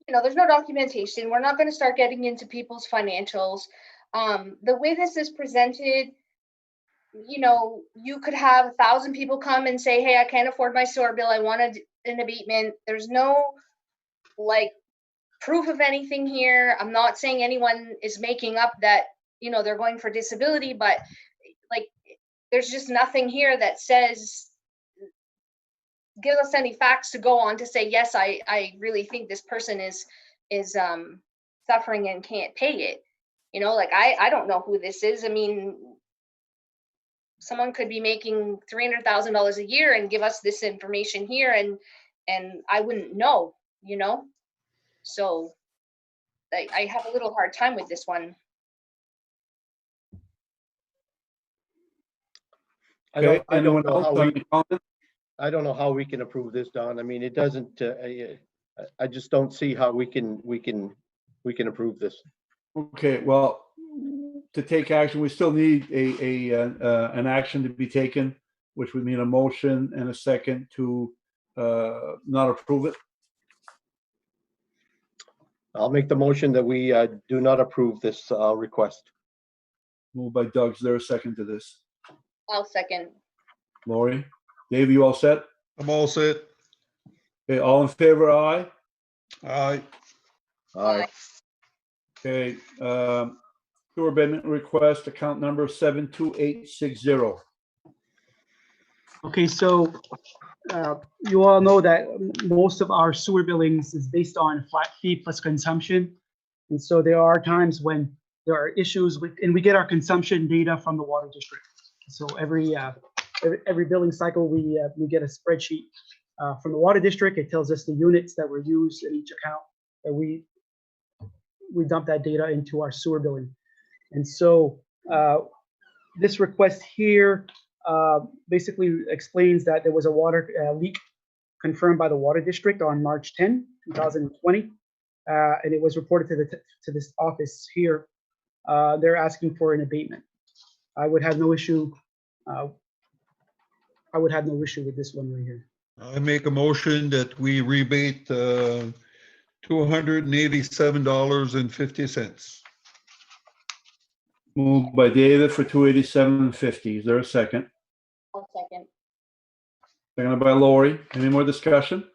there's no documentation. We're not going to start getting into people's financials. The way this is presented, you could have 1,000 people come and say, hey, I can't afford my sewer bill. I wanted an abatement. There's no proof of anything here. I'm not saying anyone is making up that, they're going for disability, but there's just nothing here that says, give us any facts to go on to say, yes, I really think this person is suffering and can't pay it. I don't know who this is. I mean, someone could be making $300,000 a year and give us this information here, and I wouldn't know, So I have a little hard time with this one.
I don't
Anyone
know
else
how
on
we,
the comment?
I don't know how we can approve this, Don. I mean, it doesn't, I just don't see how we can approve this.
Okay, well, to take action, we still need an action to be taken, which would mean a motion and a second to not approve it.
I'll make the motion that we do not approve this request.
Moved by Doug. Is there a second to this?
I'll second.
Lori? Dave, you all set?
I'm all set.
Okay, all in favor, aye?
Aye.
Aye.
Okay, sewer abatement request, account number 72860.
Okay, so you all know that most of our sewer billings is based on flat fee plus consumption. And so there are times when there are issues with, and we get our consumption data from the water district. So every billing cycle, we get a spreadsheet from the water district. It tells us the units that were used in each account, and we dump that data into our sewer billing. And so this request here basically explains that there was a water leak confirmed by the water district on March 10, 2020, and it was reported to this office here. They're asking for an abatement. I would have no issue. I would have no issue with this one right here.
I make a motion that we rebate $287.50.
Moved by David for 287.50. Is there a second?
I'll second.
Seconded by Lori. Any more discussion?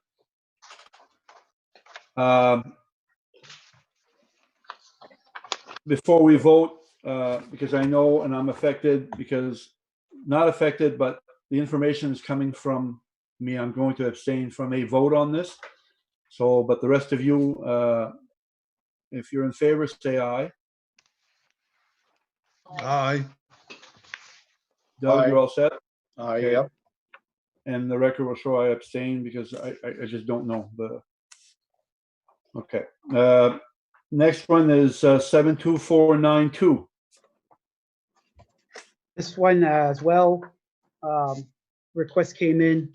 Before we vote, because I know and I'm affected, not affected, but the information is coming from me, I'm going to abstain from a vote on this. So, but the rest of you, if you're in favor, say aye.
Aye.
Doug,
Aye.
you're all set?
Aye,
Okay.
yep.
And the record will show I abstain because I just don't know okay. Next one is 72492.
This one as well, request came in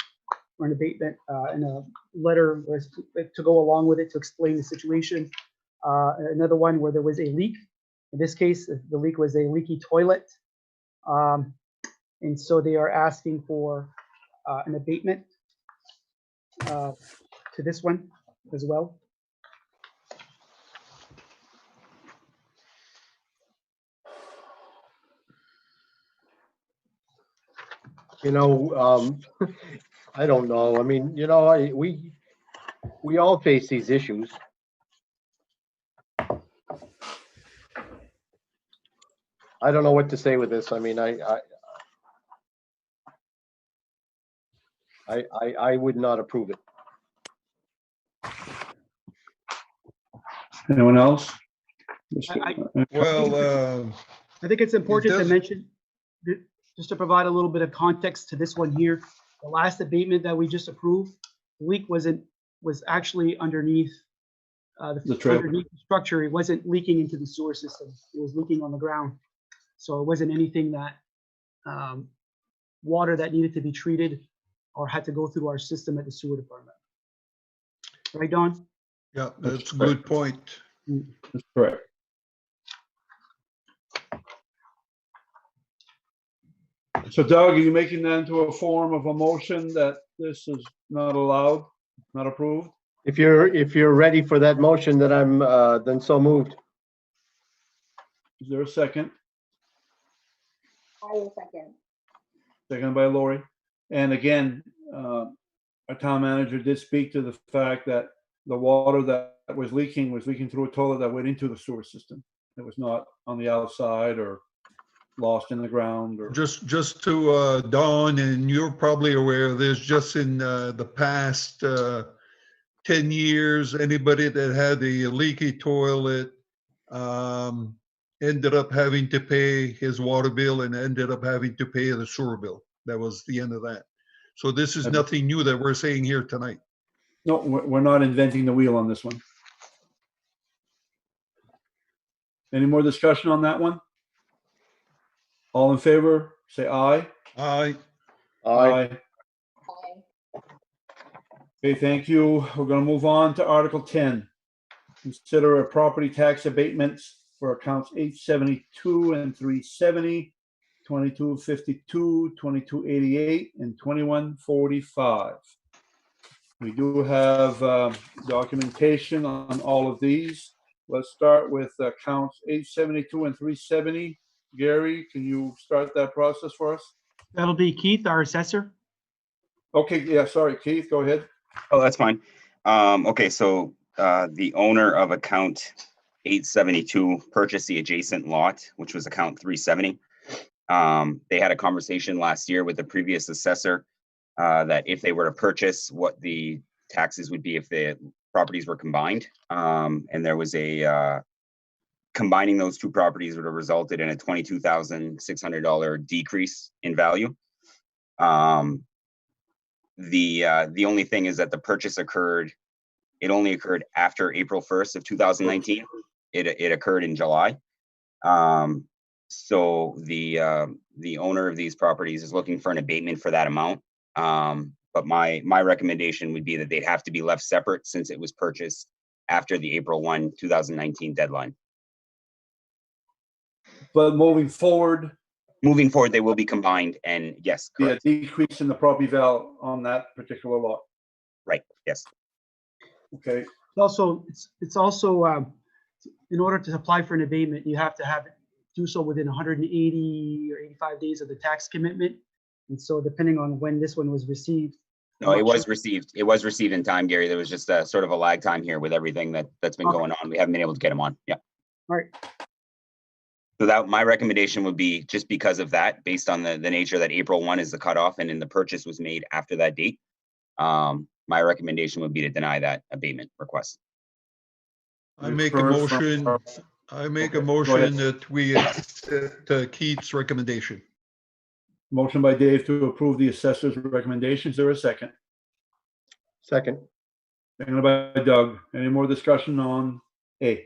for an abatement, and a letter was to go along with it to explain the situation. Another one where there was a leak. In this case, the leak was a leaky toilet. And so they are asking for an abatement to this one as well.
You know, I don't know. I mean, you know, we all face these issues. I don't know what to say with this. I mean, I would not approve it.
Anyone else?
Well,
I think it's important to
does-
mention, just to provide a little bit of context to this one here, the last abatement that we just approved, the leak was actually underneath
The trailer.
underneath the structure. It wasn't leaking into the sewer system. It was leaking on the ground. So it wasn't anything that, water that needed to be treated or had to go through our system at the sewer department. Right, Don?
yeah, that's a good point.
That's correct. So Doug, are you making that into a form of a motion that this is not allowed, not approved?
If you're ready for that motion, then I'm then so moved.
Is there a second?
I will second.
Second by Lori. And again, our town manager did speak to the fact that the water that was leaking through a toilet that went into the sewer system. It was not on the outside or lost in the ground or.
Just to Dawn, and you're probably aware, there's just in the past 10 years, anybody that had a leaky toilet ended up having to pay his water bill and ended up having to pay the sewer bill. That was the end of that. So this is nothing new that we're saying here tonight.
No, we're not inventing the wheel on this one. Any more discussion on that one? All in favor, say aye.
Aye.
Aye.
Okay, thank you. We're gonna move on to Article 10. Consider a property tax abatements for accounts 872 and 370, 2252, 2288, and 2145. We do have documentation on all of these. Let's start with accounts 872 and 370. Gary, can you start that process for us?
That'll be Keith, our assessor.
Okay, yeah, sorry, Keith, go ahead.
Oh, that's fine. Okay, so the owner of account 872 purchased the adjacent lot, which was account 370. They had a conversation last year with the previous assessor that if they were to purchase, what the taxes would be if the properties were combined. And there was a combining those two properties would have resulted in a $22,600 decrease in value. The only thing is that the purchase occurred, it only occurred after April 1st of 2019. It occurred in July. So the owner of these properties is looking for an abatement for that amount. But my recommendation would be that they'd have to be left separate since it was purchased after the April 1, 2019 deadline.
But moving forward,
They will be combined, and yes,
be a
correct.
decrease in the property value on that particular lot.
Right, yes.
Okay,
It's also, in order to apply for an abatement, you have to do so within 180 or 85 days of the tax commitment. And so depending on when this one was received.
No, it was received. It was received in time, Gary. There was just a sort of a lag time here with everything that's been
Okay.
going on. We haven't been able to get them on. Yeah.
All right.
So that my recommendation would be just because of that, based on the nature that April 1 is the cutoff and then the purchase was made after that date. My recommendation would be to deny that abatement request.
I make a motion that we accept Keith's recommendation.
motion by Dave to approve the assessor's recommendations. Is there a second?
Second.
Seconded by Doug. Any more discussion on A?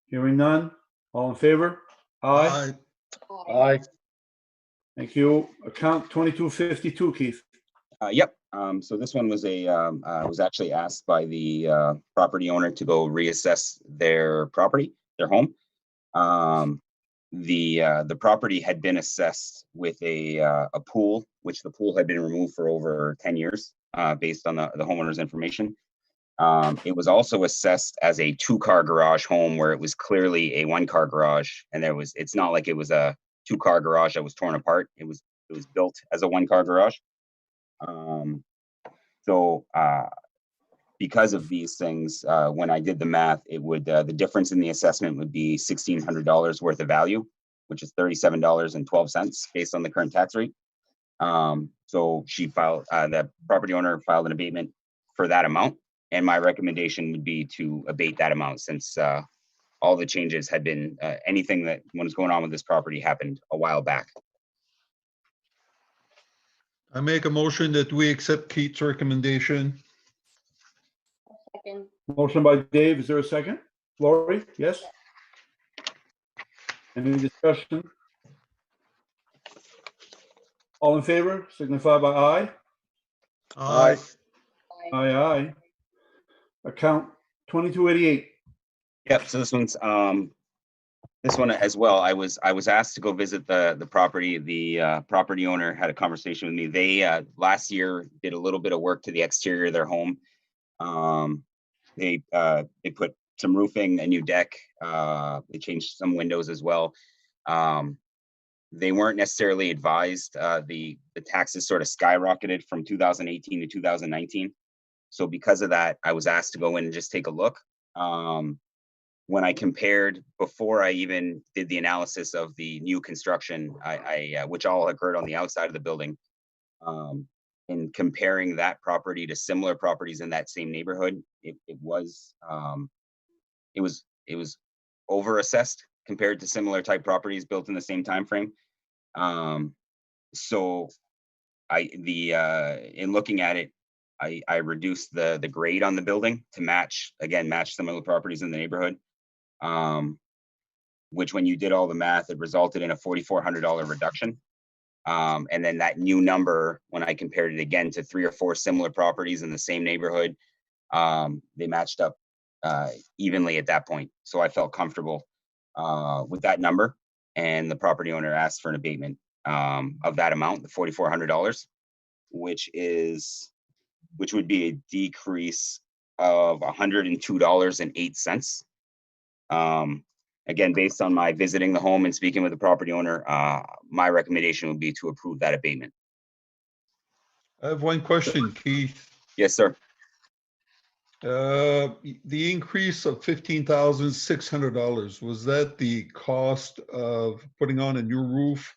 Hearing none. All in favor? Aye.
Aye.
Thank you. Account 2252, Keith.
Yep. So this one was was actually asked by the property owner to go reassess their property, their home. The property had been assessed with a pool, which the pool had been removed for over 10 years, based on the homeowner's information. It was also assessed as a 2-car garage home where it was clearly a 1-car garage, and it's not like it was a 2-car garage that was torn apart. It was built as a 1-car garage. So because of these things, when I did the math, it would the difference in the assessment would be $1,600 worth of value, which is $37.12 based on the current tax rate. So the property owner filed an abatement for that amount, and my recommendation would be to abate that amount since all the changes had been anything that was going on with this property happened a while back.
I make a motion that we accept Keith's recommendation.
Second.
Motion by Dave. Is there a second? Lori? Yes? Any discussion? All in favor, signify by aye.
Aye.
Aye, aye. Account 2288.
Yep. So this one as well. I was asked to go visit the property. The property owner had a conversation with me. They last year did a little bit of work to the exterior of their home. They put some roofing, a new deck. They changed some windows as well. They weren't necessarily advised. The taxes sort of skyrocketed from 2018 to 2019. So because of that, I was asked to go in and just take a look. When I compared, before I even did the analysis of the new construction, which all occurred on the outside of the building, in comparing that property to similar properties in that same neighborhood, it was over assessed compared to similar type properties built in the same time frame. So in looking at it, I reduced the grade on the building to match similar properties in the neighborhood. Which when you did all the math, it resulted in a $4,400 reduction. And then that new number, when I compared it again to 3 or 4 similar properties in the same neighborhood, they matched up evenly at that point. So I felt comfortable with that number, and the property owner asked for an abatement of that amount, the $4,400, which would be a decrease of $102.08. Again, based on my visiting the home and speaking with the property owner, my recommendation would be to approve that abatement.
I have one question, Keith.
Yes, sir.
The increase of $15,600, was that the cost of putting on a new roof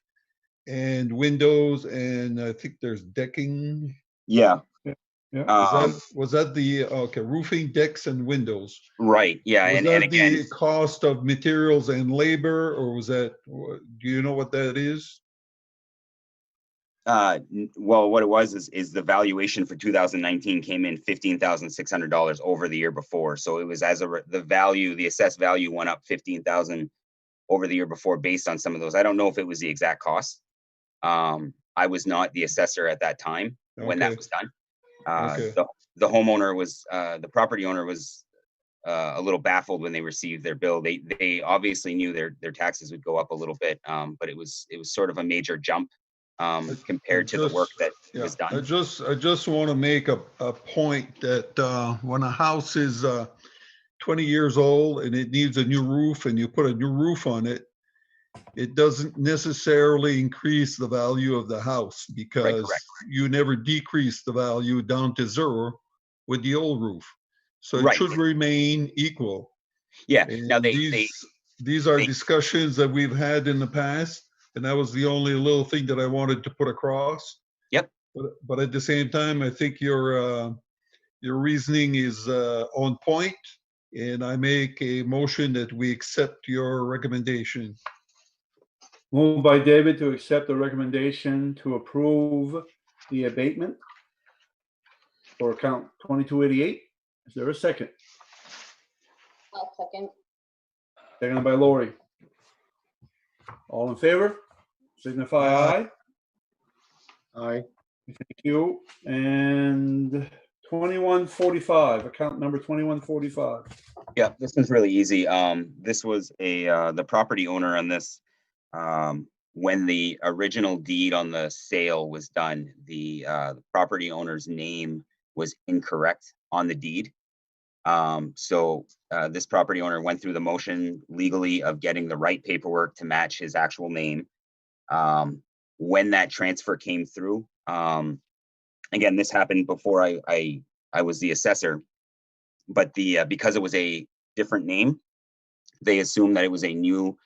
and windows, and I think there's decking?
Yeah.
Yeah.
Was that the, okay, roofing, decks and windows?
Right. Yeah.
Was
And
that
again,
the cost of materials and labor, or was that, do you know what that is?
well, what it was is the valuation for 2019 came in $15,600 over the year before. So it was the assessed value went up 15,000 over the year before based on some of those. I don't know if it was the exact cost. I was not the assessor at that time when that
Okay.
was done.
Okay.
The homeowner was, the property owner was a little baffled when they received their bill. They obviously knew their taxes would go up a little bit, but it was sort of a major jump compared to the work that was done.
I just want to make a point that when a house is 20 years old and it needs a new roof and you put a new roof on it, it doesn't necessarily increase the value of the house because
correct.
you never decrease the value down to zero with the old roof. So it
Right.
should remain equal.
Yeah.
And
Now
these are discussions that we've had in the past, and that was the only little thing that I wanted to put across.
Yep.
But at the same time, I think your reasoning is on point, and I make a motion that we accept your recommendation.
Moved by David to accept the recommendation to approve the abatement for account 2288. Is there a second?
I'll second.
Seconded by Lori. All in favor? Signify aye.
Aye.
Thank you. And 2145, account number 2145.
Yeah, this one's really easy. This was the property owner on this. When the original deed on the sale was done, the property owner's name was incorrect on the deed. So this property owner went through the motion legally of getting the right paperwork to match his actual name. When that transfer came through, again, this happened before I was the assessor, but because it was a different name, they assumed that it was a new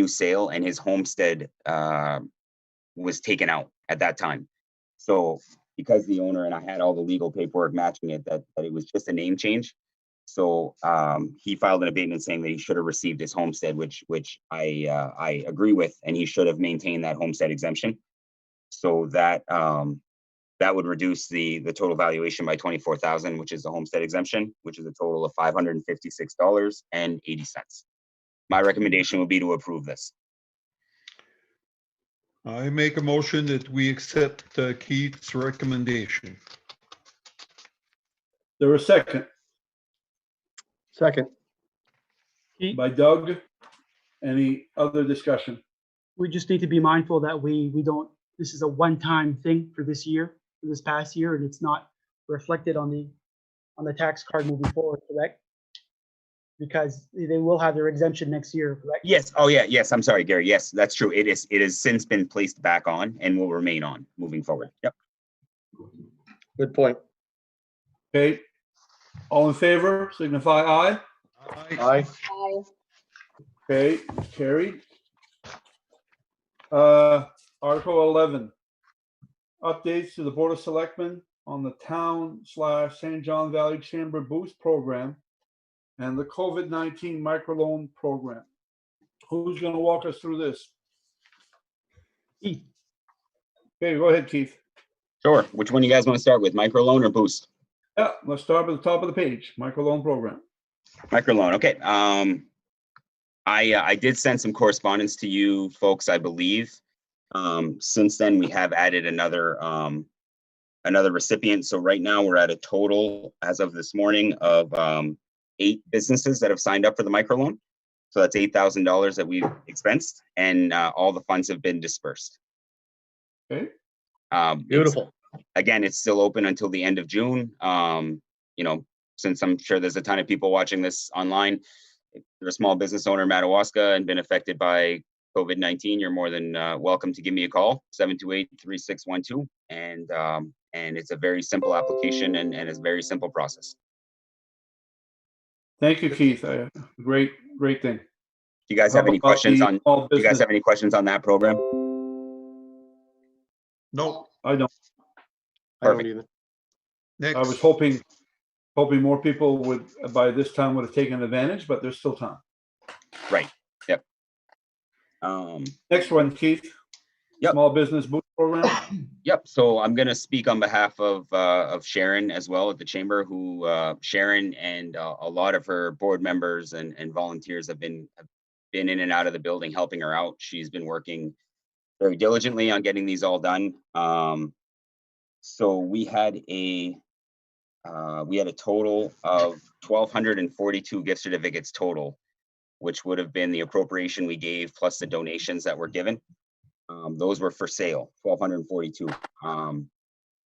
sale, and his homestead was taken out at that time. So because the owner, and I had all the legal paperwork matching it, that it was just a name change. So he filed an abatement saying that he should have received his homestead, which I agree with, and he should have maintained that homestead exemption. So that would reduce the total valuation by 24,000, which is the homestead exemption, which is a total of $556.80. My recommendation would be to approve this.
I make a motion that we accept Keith's recommendation.
There a second
Second.
Keith,
by Doug. Any other discussion?
we just need to be mindful that we don't, this is a one-time thing for this year, for this past year, and it's not reflected on the tax card moving forward, correct? Because they will have their exemption next year, correct?
Yes. Oh, yeah. Yes. I'm sorry, Gary. Yes, that's true. It has since been placed back on and will remain on moving forward. Yep.
Good point.
Okay. All in favor, signify aye.
Aye.
Aye.
Okay, carried. Article 11. Updates to the Board of Selectmen on the town/St. John Valley Chamber Boost Program and the COVID-19 microloan program. Who's going to walk us through this?
Keith,
Okay, go ahead, Keith.
Sure. Which one you guys want to start with, microloan or boost?
Yeah, let's start with the top of the page, microloan program.
Microloan. Okay. I did send some correspondence to you folks, I believe. Since then, we have added another recipient. So right now we're at a total, as of this morning, of 8 businesses that have signed up for the microloan. So that's $8,000 that we've expensed, and all the funds have been dispersed.
Okay.
Beautiful.
Again, it's still open until the end of June. Since I'm sure there's a ton of people watching this online, if you're a small business owner in Madawaska and been affected by COVID-19, you're more than welcome to give me a call, 728-3612. And it's a very simple application and it's a very simple process.
Thank you, Keith. Great thing.
Do you guys
How
have any
about
questions
the
on,
small
do you guys
business?
have any questions on that program?
No,
I don't.
I don't
Perfect.
either.
next.
I was hoping more people would, by this time, would have taken advantage, but there's still time.
Right. Yep.
Next one, Keith.
Yep.
Small business boost program.
Yep. So I'm going to speak on behalf of Sharon as well at the chamber, who Sharon and a lot of her board members and volunteers have been in and out of the building helping her out. She's been working very diligently on getting these all done. So we had a total of 1,242 gift certificates total, which would have been the appropriation we gave plus the donations that were given. Those were for sale, 1,242.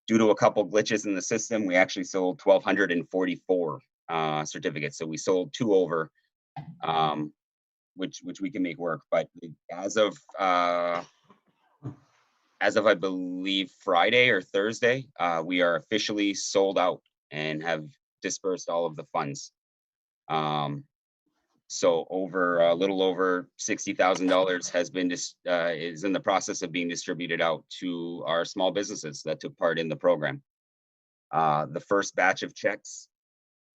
Due to a couple glitches in the system, we actually sold 1,244 certificates. So we sold 2 over, which we can make work. But as of I believe Friday or Thursday, we are officially sold out and have dispersed all of the funds. So a little over $60,000 has been is in the process of being distributed out to our small businesses that took part in the program. The first batch of checks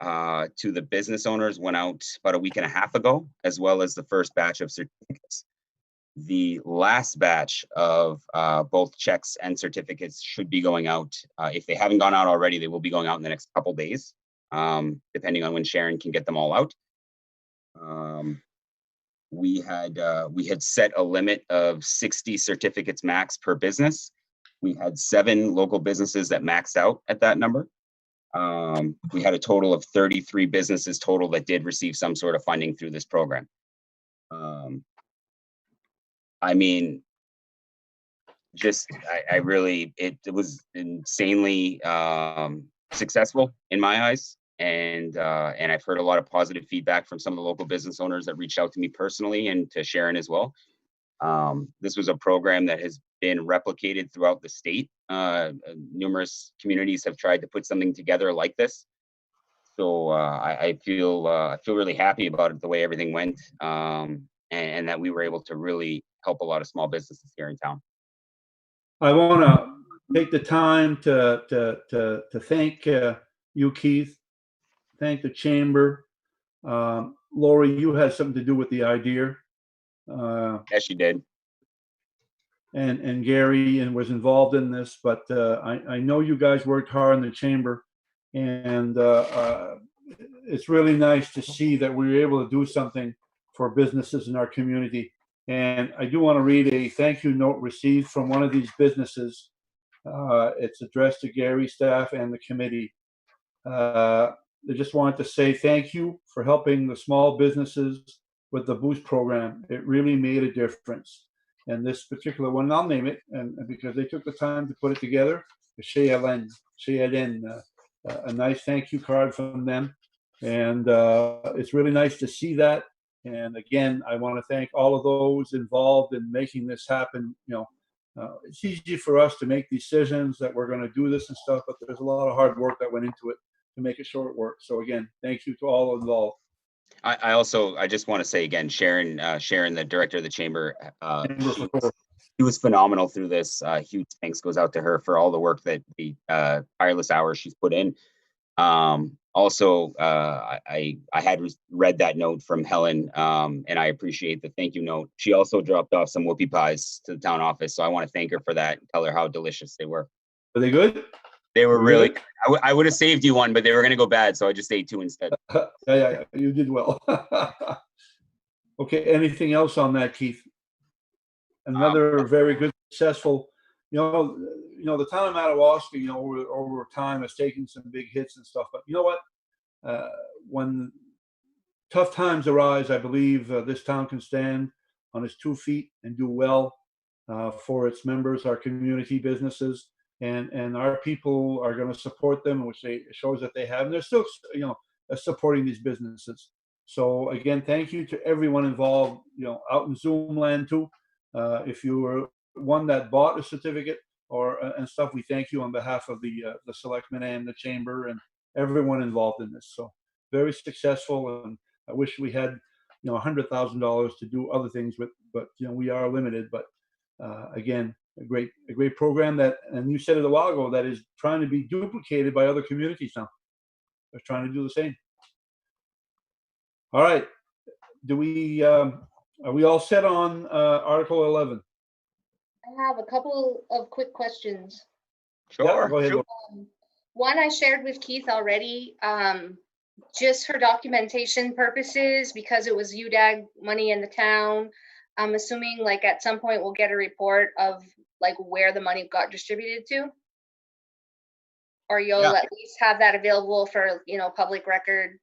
to the business owners went out about a week and a half ago, as well as the first batch of certificates. The last batch of both checks and certificates should be going out. If they haven't gone out already, they will be going out in the next couple days, depending on when Sharon can get them all out. We had set a limit of 60 certificates max per business. We had 7 local businesses that maxed out at that number. We had a total of 33 businesses total that did receive some sort of funding through this program. I mean, just I really it was insanely successful in my eyes, and I've heard a lot of positive feedback from some of the local business owners that reached out to me personally and to Sharon as well. This was a program that has been replicated throughout the state. Numerous communities have tried to put something together like this. So I feel really happy about it, the way everything went, and that we were able to really help a lot of small businesses here in town.
I want to take the time to thank you, Keith. Thank the chamber. Lori, you had something to do with the idea.
Yes, you did.
And Gary and was involved in this, but I know you guys worked hard in the chamber, and it's really nice to see that we were able to do something for businesses in our community. And I do want to read a thank you note received from one of these businesses. It's addressed to Gary, staff, and the committee. They just wanted to say thank you for helping the small businesses with the Boost program. It really made a difference. And this particular one, I'll name it, and because they took the time to put it together, Cheyenne, a nice thank you card from them. And it's really nice to see that. And again, I want to thank all of those involved in making this happen. You know, it's easy for us to make decisions that we're going to do this and stuff, but there's a lot of hard work that went into it to make it short work. So again, thank you to all involved.
I just want to say again, Sharon, the director of the chamber, she was phenomenal through this. Huge thanks goes out to her for all the work that the tireless hours she's put in. Also, I had read that note from Helen, and I appreciate the thank you note. She also dropped off some whoopie pies to the town office, so I want to thank her for that and tell her how delicious they were.
Are they good?
They were really good. I would have saved you one, but they were going to go bad, so I just ate 2 instead.
Yeah, you did well. Okay, anything else on that, Keith? Another very good, successful, you know, the town of Madawaska, you know, over time has taken some big hits and stuff, but you know what? When tough times arise, I believe this town can stand on its 2 feet and do well for its members, our community businesses, and our people are going to support them, which it shows that they have, and they're still, you know, supporting these businesses. So again, thank you to everyone involved, you know, out in Zoom land too. If you were one that bought a certificate or and stuff, we thank you on behalf of the selectmen and the chamber and everyone involved in this. So very successful, and I wish we had, you know, $100,000 to do other things with, but you know, we are limited. But again, a great program that, and you said it a while ago, that is trying to be duplicated by other communities now. They're trying to do the same. All right, do we are we all set on Article 11?
I have a couple of quick questions.
Sure.
Yeah, go ahead.
Sure.
One I shared with Keith already, just for documentation purposes, because it was UDAG money in the town. I'm assuming like at some point we'll get a report of like where the money got distributed to. Or you'll at least have that available for, you know, public record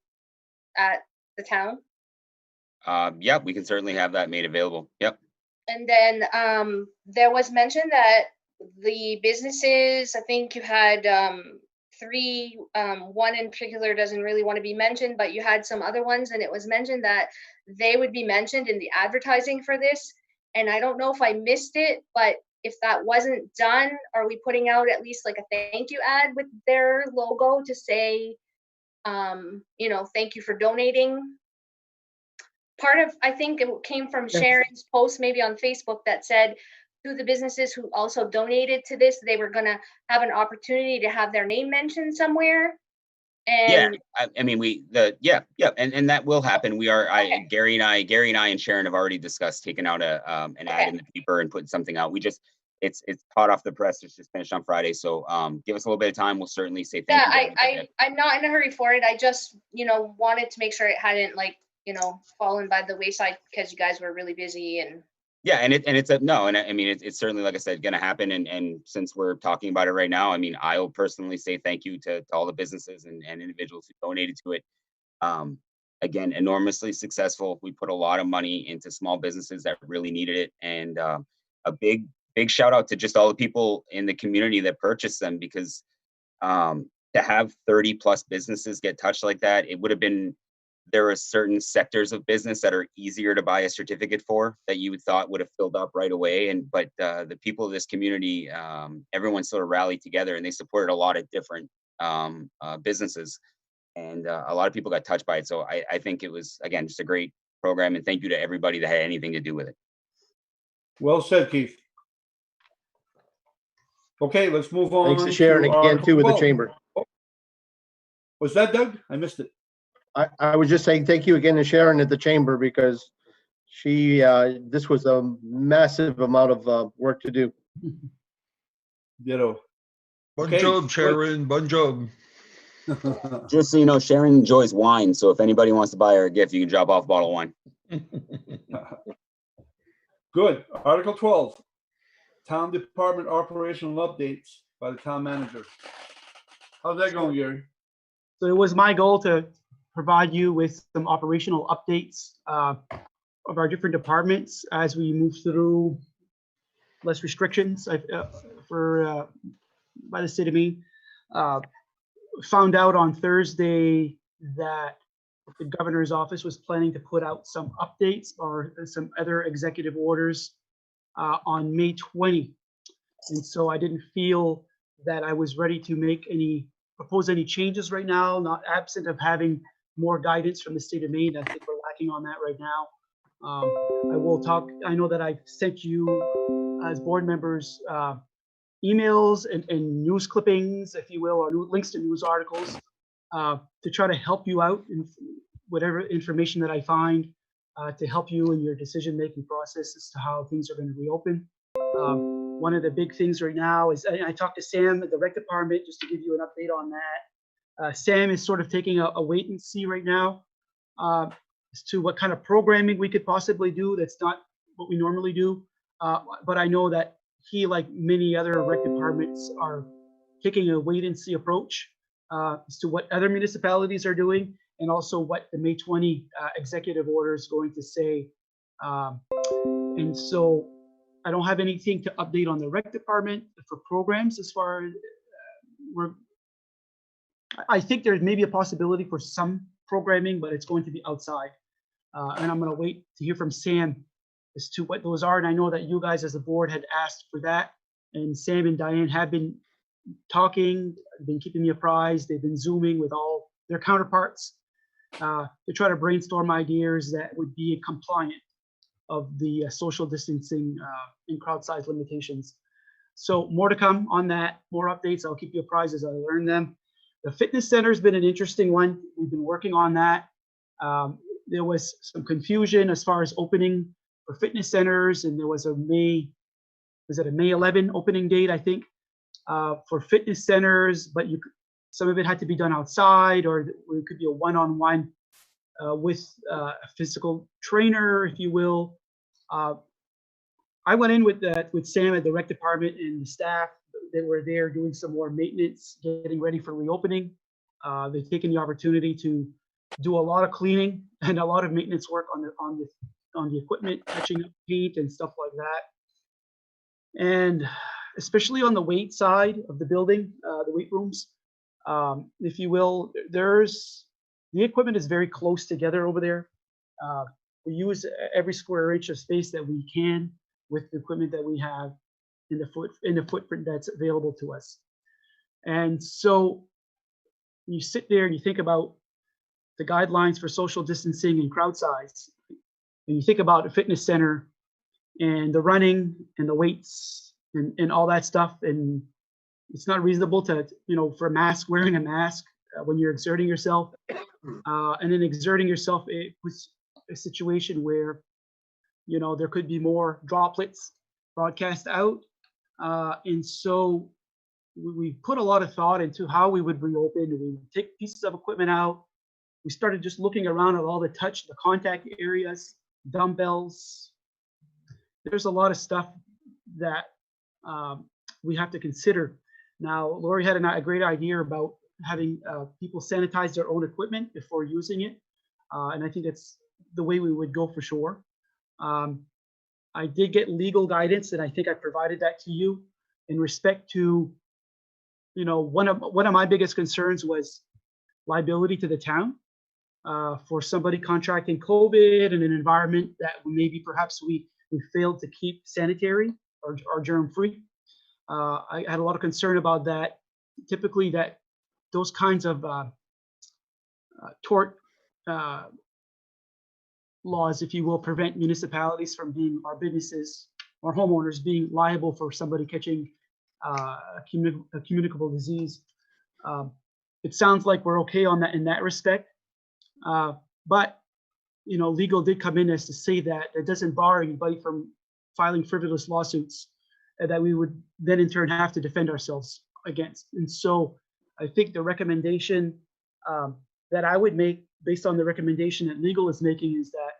at the town.
Yeah, we can certainly have that made available. Yep.
And then there was mention that the businesses, I think you had 3, one in particular doesn't really want to be mentioned, but you had some other ones, and it was mentioned that they would be mentioned in the advertising for this. And I don't know if I missed it, but if that wasn't done, are we putting out at least like a thank you ad with their logo to say, you know, thank you for donating? Part of, I think it came from Sharon's post maybe on Facebook that said to the businesses who also donated to this, they were going to have an opportunity to have their name mentioned somewhere. And
yeah, I mean, and that will happen. We are, okay. Gary and I and Sharon have already discussed taking out an ad in the paper and putting something out. We just, it's hot off the press. It's just finished on Friday. So give us a little bit of time. We'll certainly say thank you.
Yeah, I'm not in a hurry for it. I just, you know, wanted to make sure it hadn't like, you know, fallen by the wayside because you guys were really busy and
Yeah, and it's a no, and I mean it's certainly, like I said, going to happen. And since we're talking about it right now, I mean, I'll personally say thank you to all the businesses and individuals who donated to it. Um, Again, enormously successful. We put a lot of money into small businesses that really needed it, and a big shout out to just all the people in the community that purchased them, because to have 30 plus businesses get touched like that, it would have been, there are certain sectors of business that are easier to buy a certificate for that you would thought would have filled up right away. But the people of this community, everyone sort of rallied together and they supported a lot of different businesses, and a lot of people got touched by it. So I think it was, again, just a great program, and thank you to everybody that had anything to do with it.
Well said, Keith. Okay, let's move on.
Thanks to Sharon again
Article
too with the
12.
chamber.
Was that Doug? I missed it.
I was just saying thank you again to Sharon at the chamber, because she, this was a massive amount of work to do.
Ditto.
Bon
Okay,
job,
good.
Sharon, bon job.
Just so you know, Sharon enjoys wine, so if anybody wants to buy her a gift, you can drop off a bottle of wine.
Good. Article 12, Town Department Operational Updates by the Town Manager. How's that going, Gary?
So it was my goal to provide you with some operational updates of our different departments as we move through less restrictions by the state of Maine. Found out on Thursday that the governor's office was planning to put out some updates or some other executive orders on May 20. And so I didn't feel that I was ready to propose any changes right now, not absent of having more guidance from the state of Maine. I think we're lacking on that right now. I will talk, I know that I've sent you as board members emails and news clippings, if you will, or links to news articles to try to help you out in whatever information that I find to help you in your decision-making process as to how things are going to reopen. One of the big things right now is, I talked to Sam at the rec department just to give you an update on that. Sam is sort of taking a wait and see right now as to what kind of programming we could possibly do that's not what we normally do. But I know that he, like many other rec departments, are taking a wait and see approach as to what other municipalities are doing, and also what the May 20 executive order is going to say. And so I don't have anything to update on the rec department for programs as far as I think there's maybe a possibility for some programming, but it's going to be outside. And I'm going to wait to hear from Sam as to what those are. And I know that you guys as a board had asked for that. And Sam and Diane have been talking, been keeping me apprised. They've been Zooming with all their counterparts to try to brainstorm ideas that would be compliant of the social distancing and crowd size limitations. So more to come on that, more updates. I'll keep you apprised as I learn them. The fitness center has been an interesting one. We've been working on that. There was some confusion as far as opening for fitness centers, and there was a May 11 opening date, I think, for fitness centers, but some of it had to be done outside, or it could be a one-on-one with a physical trainer, if you will. I went in with Sam at the rec department and the staff. They were there doing some more maintenance, getting ready for reopening. They've taken the opportunity to do a lot of cleaning and a lot of maintenance work on the equipment, touching up paint and stuff like that. And especially on the weight side of the building, the weight rooms, if you will, the equipment is very close together over there. We use every square inch of space that we can with the equipment that we have in the footprint that's available to us. And so you sit there and you think about the guidelines for social distancing and crowd size, and you think about a fitness center and the running and the weights and all that stuff. And it's not reasonable to, for wearing a mask when you're exerting yourself. And then exerting yourself, it was a situation where, there could be more droplets broadcast out. And so we put a lot of thought into how we would reopen. We would take pieces of equipment out. We started just looking around at all the contact areas, dumbbells, there's a lot of stuff that we have to consider. Now, Lori had a great idea about having people sanitize their own equipment before using it. And I think that's the way we would go for sure. I did get legal guidance, and I think I provided that to you in respect to, you know, one of my biggest concerns was liability to the town for somebody contracting COVID in an environment that maybe perhaps we failed to keep sanitary or germ-free. I had a lot of concern about that. Typically, that those kinds of tort laws, if you will, prevent municipalities from being, our businesses or homeowners being liable for somebody catching a communicable disease. It sounds like we're okay on that in that respect. But, you know, legal did come in as to say that it doesn't bar anybody from filing frivolous lawsuits that we would then in turn have to defend ourselves against. And so I think the recommendation that I would make based on the recommendation that legal is making is that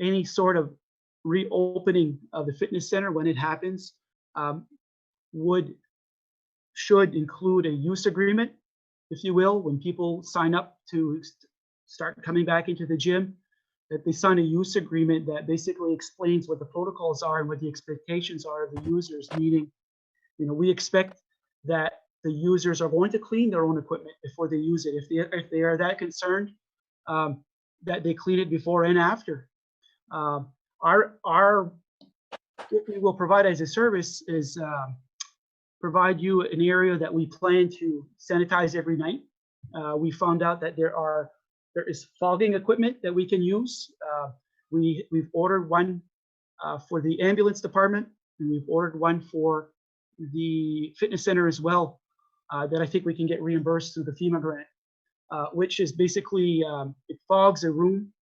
any sort of reopening of the fitness center when it happens should include a use agreement, if you will, when people sign up to start coming back into the gym, that they sign a use agreement that basically explains what the protocols are and what the expectations are of the users, meaning, you know, we expect that the users are going to clean their own equipment before they use it. If they are that concerned, that they clean it before and after. What we will provide as a service is provide you an area that we plan to sanitize every night. We found out that there is fogging equipment that we can use. We've ordered one for the ambulance department, and we've ordered one for the fitness center as well, that I think we can get reimbursed through the FEMA grant, which is basically, it fogs a room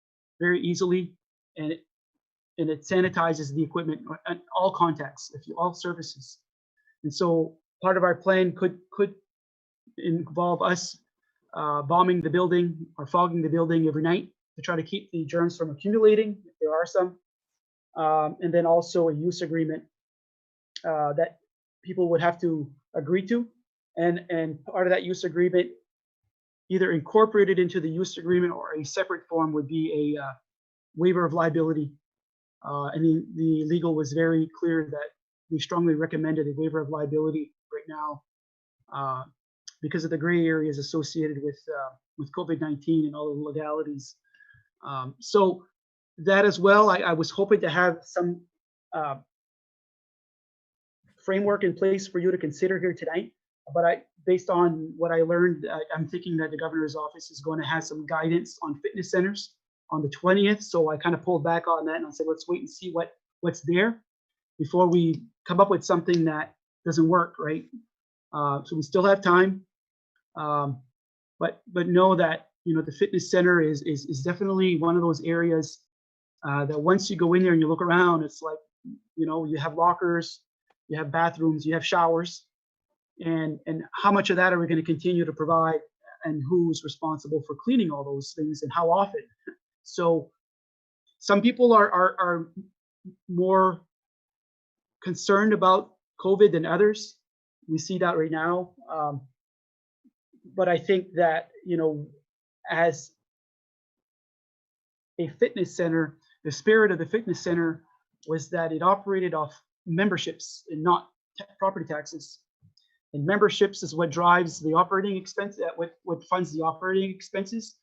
very easily, and it sanitizes the equipment at all contexts, all surfaces. And so part of our plan could involve us bombing the building or fogging the building every night to try to keep the germs from accumulating, if there are some. And then also a use agreement that people would have to agree to. And part of that use agreement, either incorporated into the use agreement or a separate form, would be a waiver of liability. And the legal was very clear that they strongly recommended a waiver of liability right now because of the gray areas associated with COVID-19 and all the legalities. So that as well, I was hoping to have some framework in place for you to consider here tonight. But based on what I learned, I'm thinking that the governor's office is going to have some guidance on fitness centers on the 20th. So I kind of pulled back on that and I said, let's wait and see what's there before we come up with something that doesn't work, right? So we still have time, but know that, you know, the fitness center is definitely one of those areas that once you go in there and you look around, it's like, you know, you have lockers, you have bathrooms, you have showers, and how much of that are we going to continue to provide, and who's responsible for cleaning all those things and how often? So some people are more concerned about COVID than others. We see that right now. But I think that, you know, as a fitness center, the spirit of the fitness center was that it operated off memberships and not property taxes. And memberships is what drives the operating expense, what funds the operating expenses.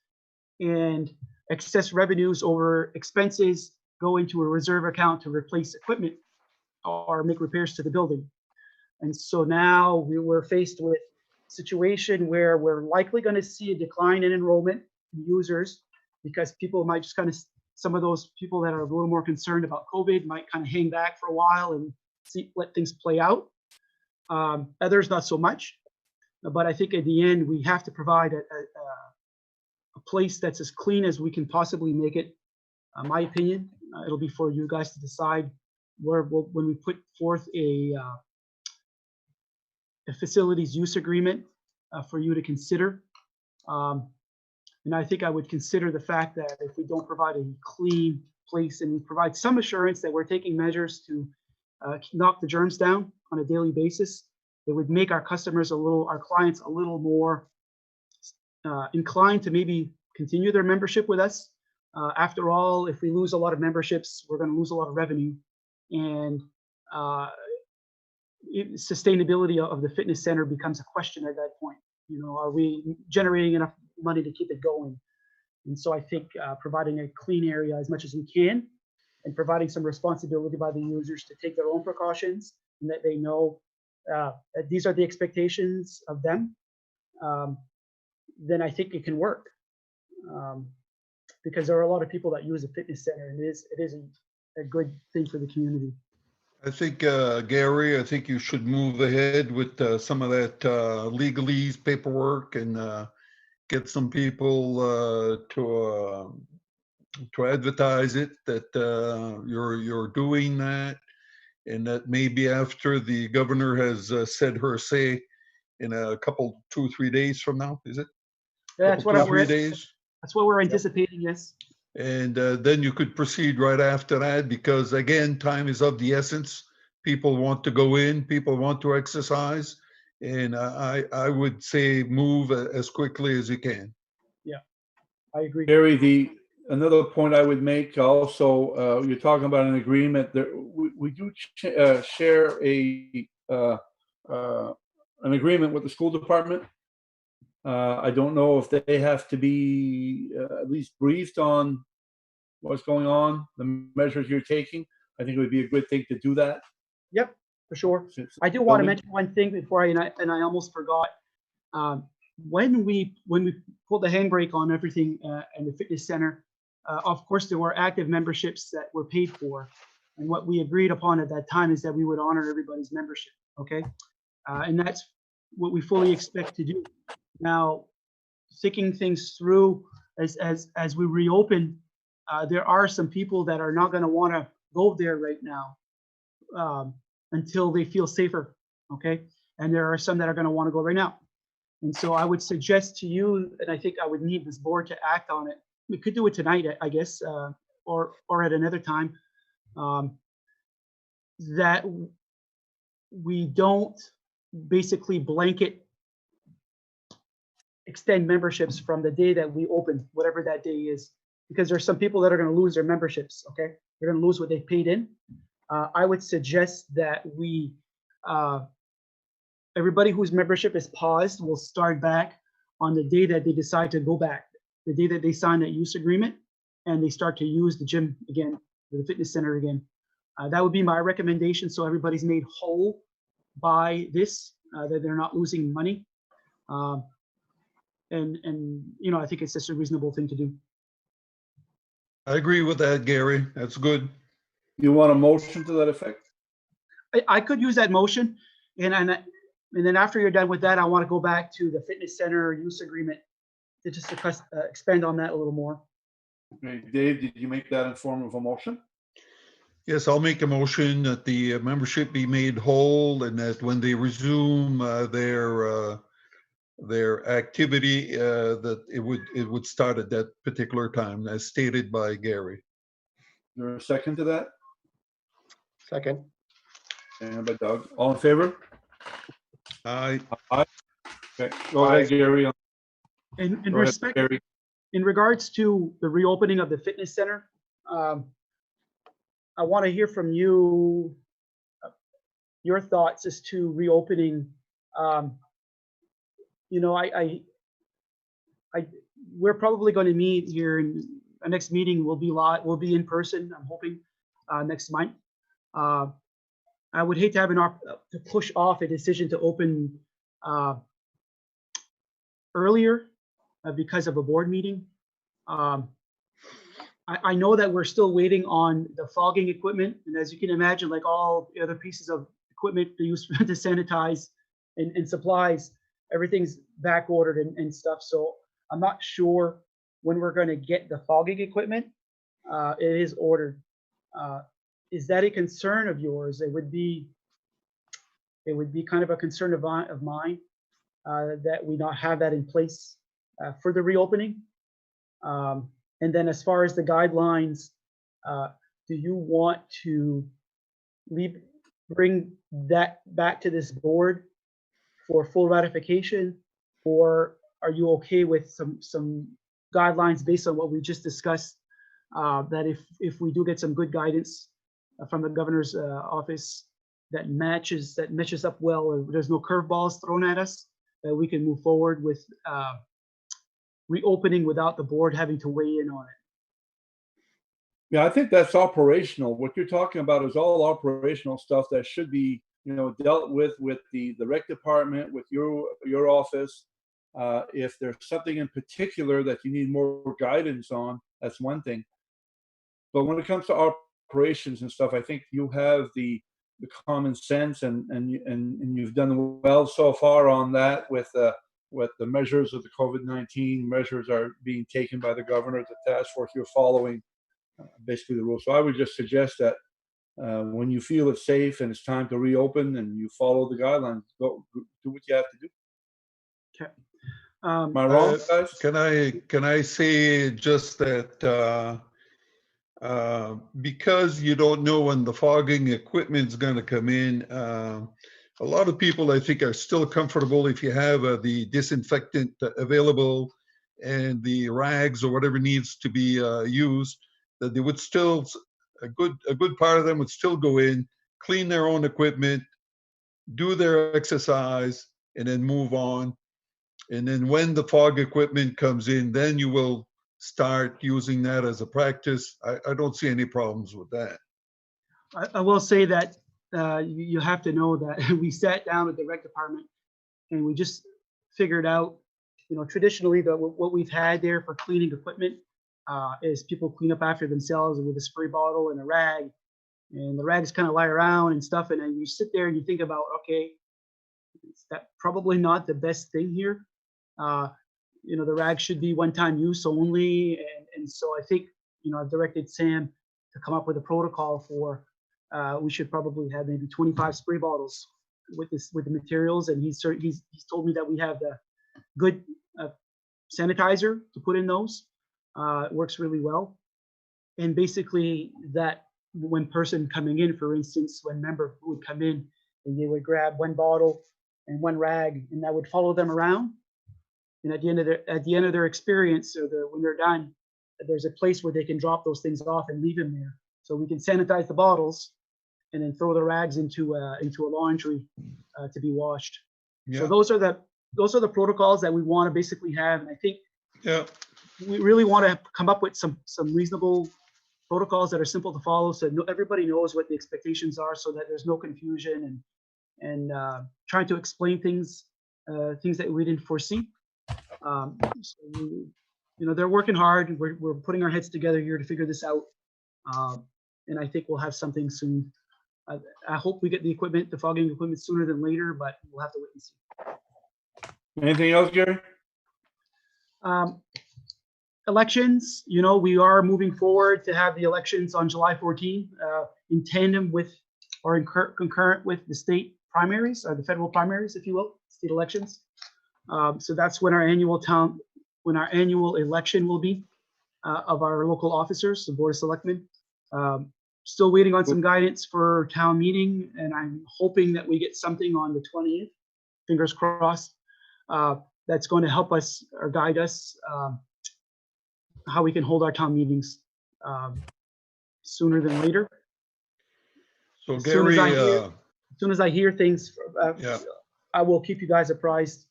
And excess revenues over expenses go into a reserve account to replace equipment or make repairs to the building. And so now we were faced with a situation where we're likely going to see a decline in enrollment in users, because people might just kind of, some of those people that are a little more concerned about COVID might kind of hang back for a while and let things play out. Others not so much. But I think at the end, we have to provide a place that's as clean as we can possibly make it. My opinion, it'll be for you guys to decide when we put forth a facilities use agreement for you to consider. And I think I would consider the fact that if we don't provide a clean place and provide some assurance that we're taking measures to knock the germs down on a daily basis, it would make our clients a little more inclined to maybe continue their membership with us. After all, if we lose a lot of memberships, we're going to lose a lot of revenue, and sustainability of the fitness center becomes a question at that point. Are we generating enough money to keep it going? And so I think providing a clean area as much as we can, and providing some responsibility by the users to take their own precautions, and that they know that these are the expectations of them, then I think it can work. Because there are a lot of people that use a fitness center, and it is a good thing for the community.
I think, Gary, I think you should move ahead with some of that legalese paperwork and get some people to advertise it, that you're doing that, and that maybe after the governor has said her say in a couple, 2-3 days from now, is it?
That's
Couple,
what
2-3 days?
That's what we're anticipating. Yes.
And then you could proceed right after that, because again, time is of the essence. People want to go in, people want to exercise, and I would say move as quickly as you can.
I agree.
Gary, another point I would make also, you're talking about an agreement that we do share an agreement with the school department. I don't know if they have to be at least briefed on what's going on, the measures you're taking. I think it would be a good thing to do that.
Yep, for sure.
Since
I do want to
building-
mention one thing before I almost forgot. When we pulled the handbrake on everything in the fitness center, of course there were active memberships that were paid for, and what we agreed upon at that time is that we would honor everybody's membership. Okay, and that's what we fully expect to do. Now, thinking things through as we reopen, there are some people that are not going to want to go there right now until they feel safer. Okay, and there are some that are going to want to go right now. And so I would suggest to you, and I think I would need this board to act on it. We could do it tonight, I guess, or at another time, that we don't basically blanket extend memberships from the day that we open, whatever that day is, because there's some people that are going to lose their memberships. Okay, they're going to lose what they paid in. I would suggest that we everybody whose membership is paused will start back on the day that they decide to go back, the day that they sign that use agreement, and they start to use the gym again, the fitness center again. That would be my recommendation, so everybody's made whole by this, that they're not losing money. And I think it's just a reasonable thing to do.
I agree with that, Gary. That's good.
You want a motion to that effect?
I could use that motion, and then after you're done with that, I want to go back to the fitness center use agreement to just expand on that a little more.
Okay, Dave, did you make that in form of a motion?
Yes, I'll make a motion that the membership be made whole, and that when they resume their activity, that it would start at that particular time, as stated by Gary.
Is there a second to that?
Second.
And by Doug. All in favor?
Aye.
Okay, go ahead, Gary.
In
Go ahead,
respect,
Gary.
in regards to the reopening of the fitness center, I want to hear from you, your thoughts as to reopening. We're probably going to meet here, and our next meeting will be live, will be in person, I'm hoping, next month. I would hate to have to push off a decision to open earlier because of a board meeting. I know that we're still waiting on the fogging equipment, and as you can imagine, like all the other pieces of equipment to use to sanitize and supplies, everything's back ordered and stuff. So I'm not sure when we're going to get the fogging equipment. It is ordered. Is that a concern of yours? It would be kind of a concern of mine that we not have that in place for the reopening. And then as far as the guidelines Do you want to bring that back to this board for full ratification? Or are you okay with some guidelines based on what we just discussed? That if we do get some good guidance from the governor's office that matches up well, or there's no curveballs thrown at us, that we can move forward with reopening without the board having to weigh in on it.
Yeah, I think that's operational. What you're talking about is all operational stuff that should be, dealt with the rec department, with your office. If there's something in particular that you need more guidance on, that's one thing. But when it comes to operations and stuff, I think you have the common sense, and you've done well so far on that with the measures of the COVID-19 measures are being taken by the governor, the task force. You're following basically the rules. So I would just suggest that when you feel it's safe and it's time to reopen and you follow the guidelines, go do what you have to do.
Okay.
Am I wrong, guys?
Can I say just that because you don't know when the fogging equipment is going to come in, a lot of people I think are still comfortable if you have the disinfectant available and the rags or whatever needs to be used, that they would still, a good part of them would still go in, clean their own equipment, do their exercise, and then move on. And then when the fog equipment comes in, then you will start using that as a practice. I don't see any problems with that.
I will say that you have to know that we sat down with the rec department and we just figured out, traditionally what we've had there for cleaning equipment is people clean up after themselves with a spray bottle and a rag, and the rags kind of lie around and stuff. And then you sit there and you think about, okay, is that probably not the best thing here? The rag should be one-time use only. And so I think, I've directed Sam to come up with a protocol for, we should probably have maybe 25 spray bottles with the materials. And he's told me that we have the good sanitizer to put in those. It works really well. And basically that when person coming in, for instance, when member would come in and they would grab one bottle and one rag, and that would follow them around. And at the end of their experience, or when they're done, there's a place where they can drop those things off and leave them there. So we can sanitize the bottles and then throw the rags into a laundry to be washed.
Yeah.
So those are the protocols that we want to basically have. And I think we really want to come up with some reasonable protocols that are simple to follow, so everybody knows what the expectations are, so that there's no confusion and trying to explain things that we didn't foresee. They're working hard. We're putting our heads together here to figure this out. And I think we'll have something soon. I hope we get the fogging equipment sooner than later, but we'll have to wait and see.
Anything else, Gary?
Elections, we are moving forward to have the elections on July 14, in tandem with or concurrent with the state primaries, or the federal primaries, if you will, state elections. So that's when our annual election will be of our local officers, the Board of Selectmen. Still waiting on some guidance for town meeting, and I'm hoping that we get something on the 20th, fingers crossed, that's going to help us or guide us how we can hold our town meetings sooner than later.
So
As
Gary,
soon as I hear things, I will keep you guys apprised.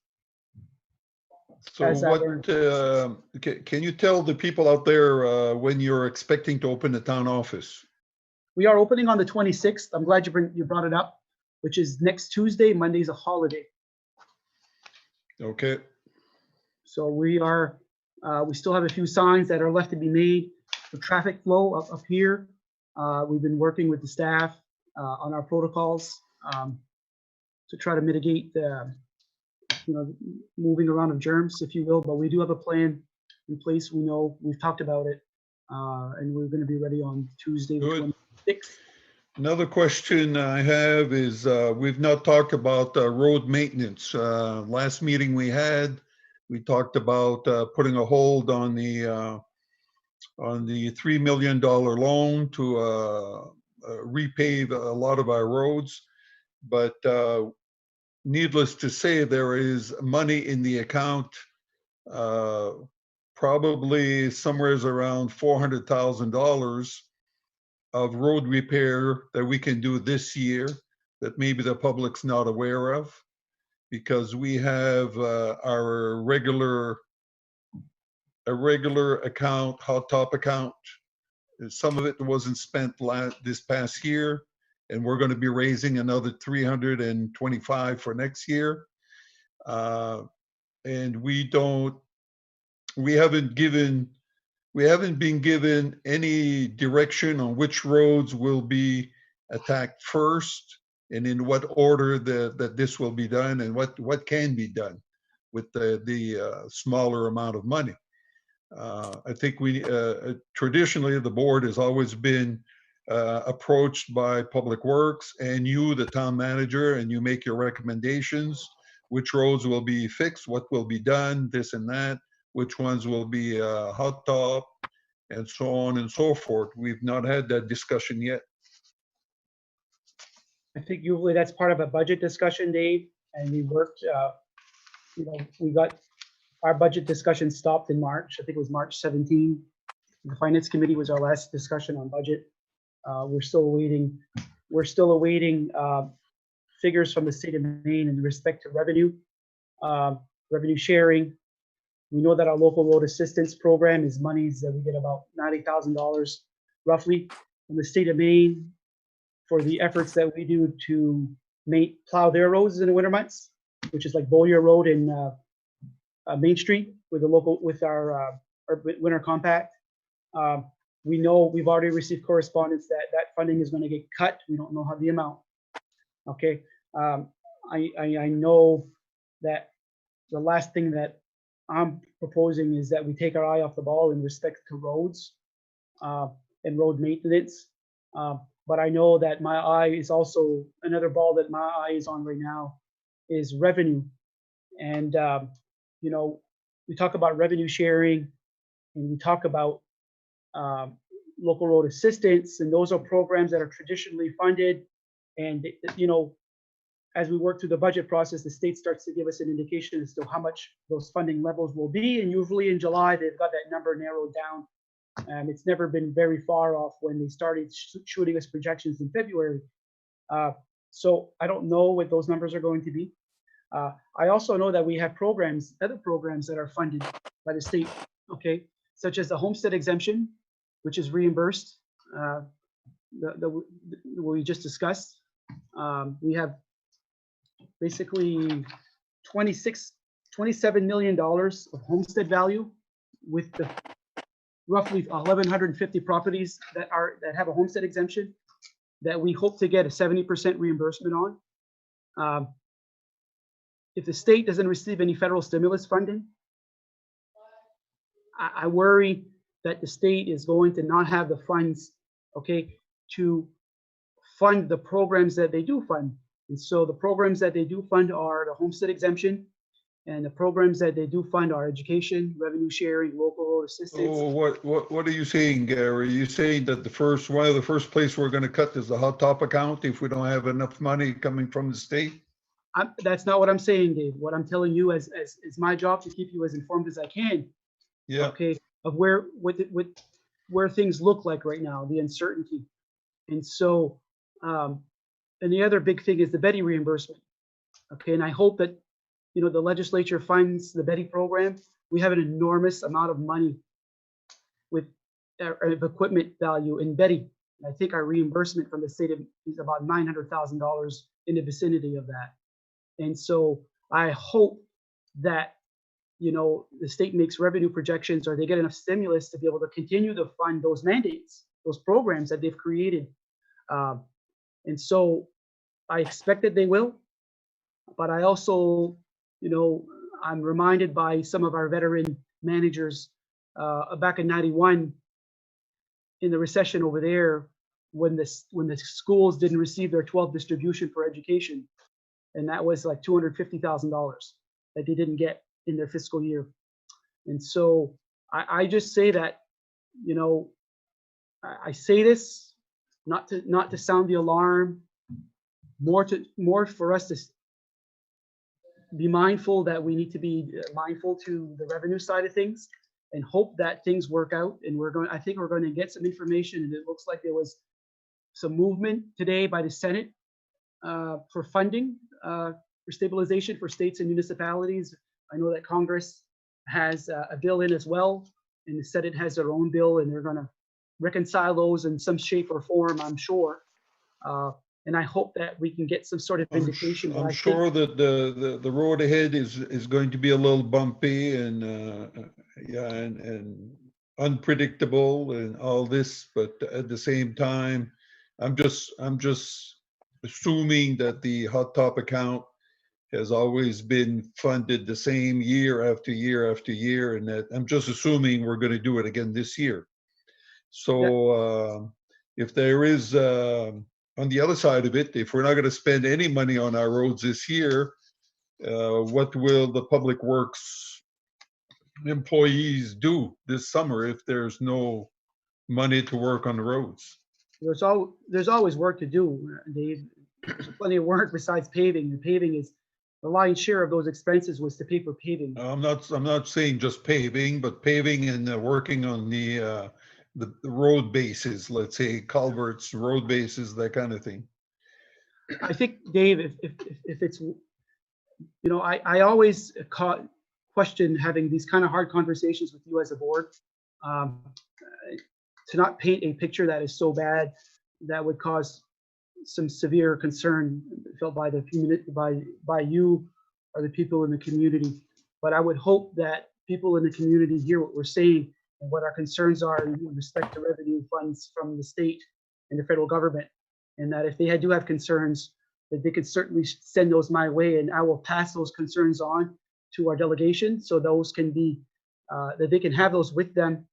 so what can you tell the people out there when you're expecting to open the town office?
We are opening on the 26th. I'm glad you brought it up, which is next Tuesday. Monday's a holiday.
Okay.
So we still have a few signs that are left to be made for traffic flow up here. We've been working with the staff on our protocols to try to mitigate the moving around of germs, if you will. But we do have a plan in place. We know we've talked about it, and we're going to be ready on Tuesday, the 26th.
Another question I have is we've not talked about road maintenance. Last meeting we talked about putting a hold on the on the $3 million loan to repave a lot of our roads. But needless to say, there is money in the account, probably somewhere around $400,000 of road repair that we can do this year that maybe the public's not aware of, because we have our regular account, hot top account. Some of it wasn't spent this past year, and we're going to be raising another 325 for next year. And we haven't been given any direction on which roads will be attacked first and in what order that this will be done and what can be done with the smaller amount of money. I think traditionally the board has always been approached by Public Works and you, the town manager, and you make your recommendations, which roads will be fixed, what will be done, this and that, which ones will be hot top, and so on and so forth. We've not had that discussion yet.
I think usually that's part of a budget discussion, Dave, and we worked, we got our budget discussion stopped in March. I think it was March 17. The Finance Committee was our last discussion on budget. We're still awaiting figures from the state of Maine in respect to revenue sharing. We know that our local road assistance program is monies that we get about $90,000 roughly from the state of Maine for the efforts that we do to plow their roads in the winter months, which is like Bowyer Road and Main Street with our winter compact. We know we've already received correspondence that funding is going to get cut. We don't know how the amount. Okay, I know that the last thing that I'm proposing is that we take our eye off the ball in respect to roads and road maintenance. But I know that my eye is also another ball that my eye is on right now is revenue. And, we talk about revenue sharing and we talk about local road assistance, and those are programs that are traditionally funded. And, as we work through the budget process, the state starts to give us an indication as to how much those funding levels will be. And usually in July, they've got that number narrowed down. It's never been very far off when they started shooting us projections in February. So I don't know what those numbers are going to be. I also know that we have other programs that are funded by the state, okay, such as the homestead exemption, which is reimbursed, what we just discussed. We have basically $27 million of homestead value with the roughly 1,150 properties that have a homestead exemption that we hope to get a 70% reimbursement on. If the state doesn't receive any federal stimulus funding, I worry that the state is going to not have the funds, okay, to fund the programs that they do fund. And so the programs that they do fund are the homestead exemption, and the programs that they do fund are education, revenue sharing, local road assistance.
Oh, what are you saying, Gary? Are you saying that one of the first place we're going to cut is the hot top account if we don't have enough money coming from the state?
That's not what I'm saying, Dave. What I'm telling you is my job to keep you as informed as I can.
Yeah.
Okay. Of where things look like right now, the uncertainty, and so and the other big thing is the Betty reimbursement. Okay, and I hope that the legislature funds the Betty program. We have an enormous amount of money with of equipment value in Betty. And I think our reimbursement from the state is about $900,000 in the vicinity of that. And so I hope that the state makes revenue projections or they get enough stimulus to be able to continue to fund those mandates, those programs that they've created. And so I expect that they will, but I also, I'm reminded by some of our veteran managers back in '91 in the recession over there when the schools didn't receive their 12th distribution for education. And that was like $250,000 that they didn't get in their fiscal year. And so I just say that you know, I say this not to sound the alarm, more for us to be mindful that we need to be mindful to the revenue side of things and hope that things work out. And I think we're going to get some information, and it looks like there was some movement today by the Senate for funding for stabilization for states and municipalities. I know that Congress has a bill in as well, and the Senate has their own bill, and they're going to reconcile those in some shape or form, I'm sure. And I hope that we can get some sort of indication.
I'm sure that the road ahead is going to be a little bumpy and yeah, and unpredictable and all this, but at the same time, I'm just assuming that the hot top account has always been funded the same year after year after year, and that I'm just assuming we're going to do it again this year. So if there is on the other side of it, if we're not going to spend any money on our roads this year, what will the public works employees do this summer if there's no money to work on the roads?
There's always work to do, Dave. There's plenty of work besides paving. And paving is the lion's share of those expenses was to pay for paving.
I'm not saying just paving, but paving and working on the road bases, let's say culverts, road bases, that kind of thing.
I think, Dave, if it's, I always question having these kind of hard conversations with you as a board, to not paint a picture that is so bad that would cause some severe concern felt by the community, by you or the people in the community. But I would hope that people in the community hear what we're saying and what our concerns are in respect to revenue funds from the state and the federal government. And that if they do have concerns, that they could certainly send those my way, and I will pass those concerns on to our delegation, so those can be, that they can have those with them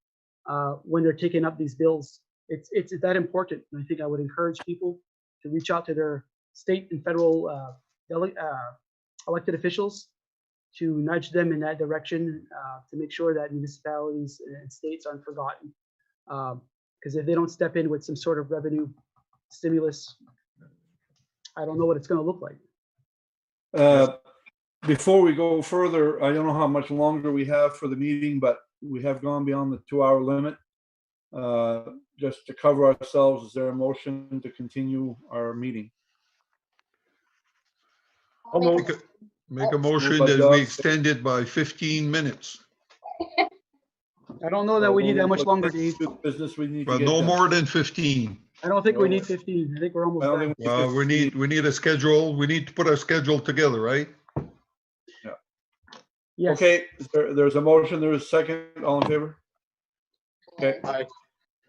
when they're taking up these bills. It's that important. And I think I would encourage people to reach out to their state and federal elected officials to nudge them in that direction, to make sure that municipalities and states aren't forgotten. Because if they don't step in with some sort of revenue stimulus, I don't know what it's going to look like.
Before we go further, I don't know how much longer we have for the meeting, but we have gone beyond the 2-hour limit. Just to cover ourselves, is there a motion to continue our meeting?
Make a motion that we extend it by 15 minutes.
I don't know that we need that much longer, Dave.
Business we need to
But
get
no
done.
more than 15.
I don't think we need 15. I think we're almost
I don't
there.
think
Well, we need a schedule. We need to put our schedule together, right?
Yes.
Okay, there's a motion, there's a second, all in favor? Okay.
Aye.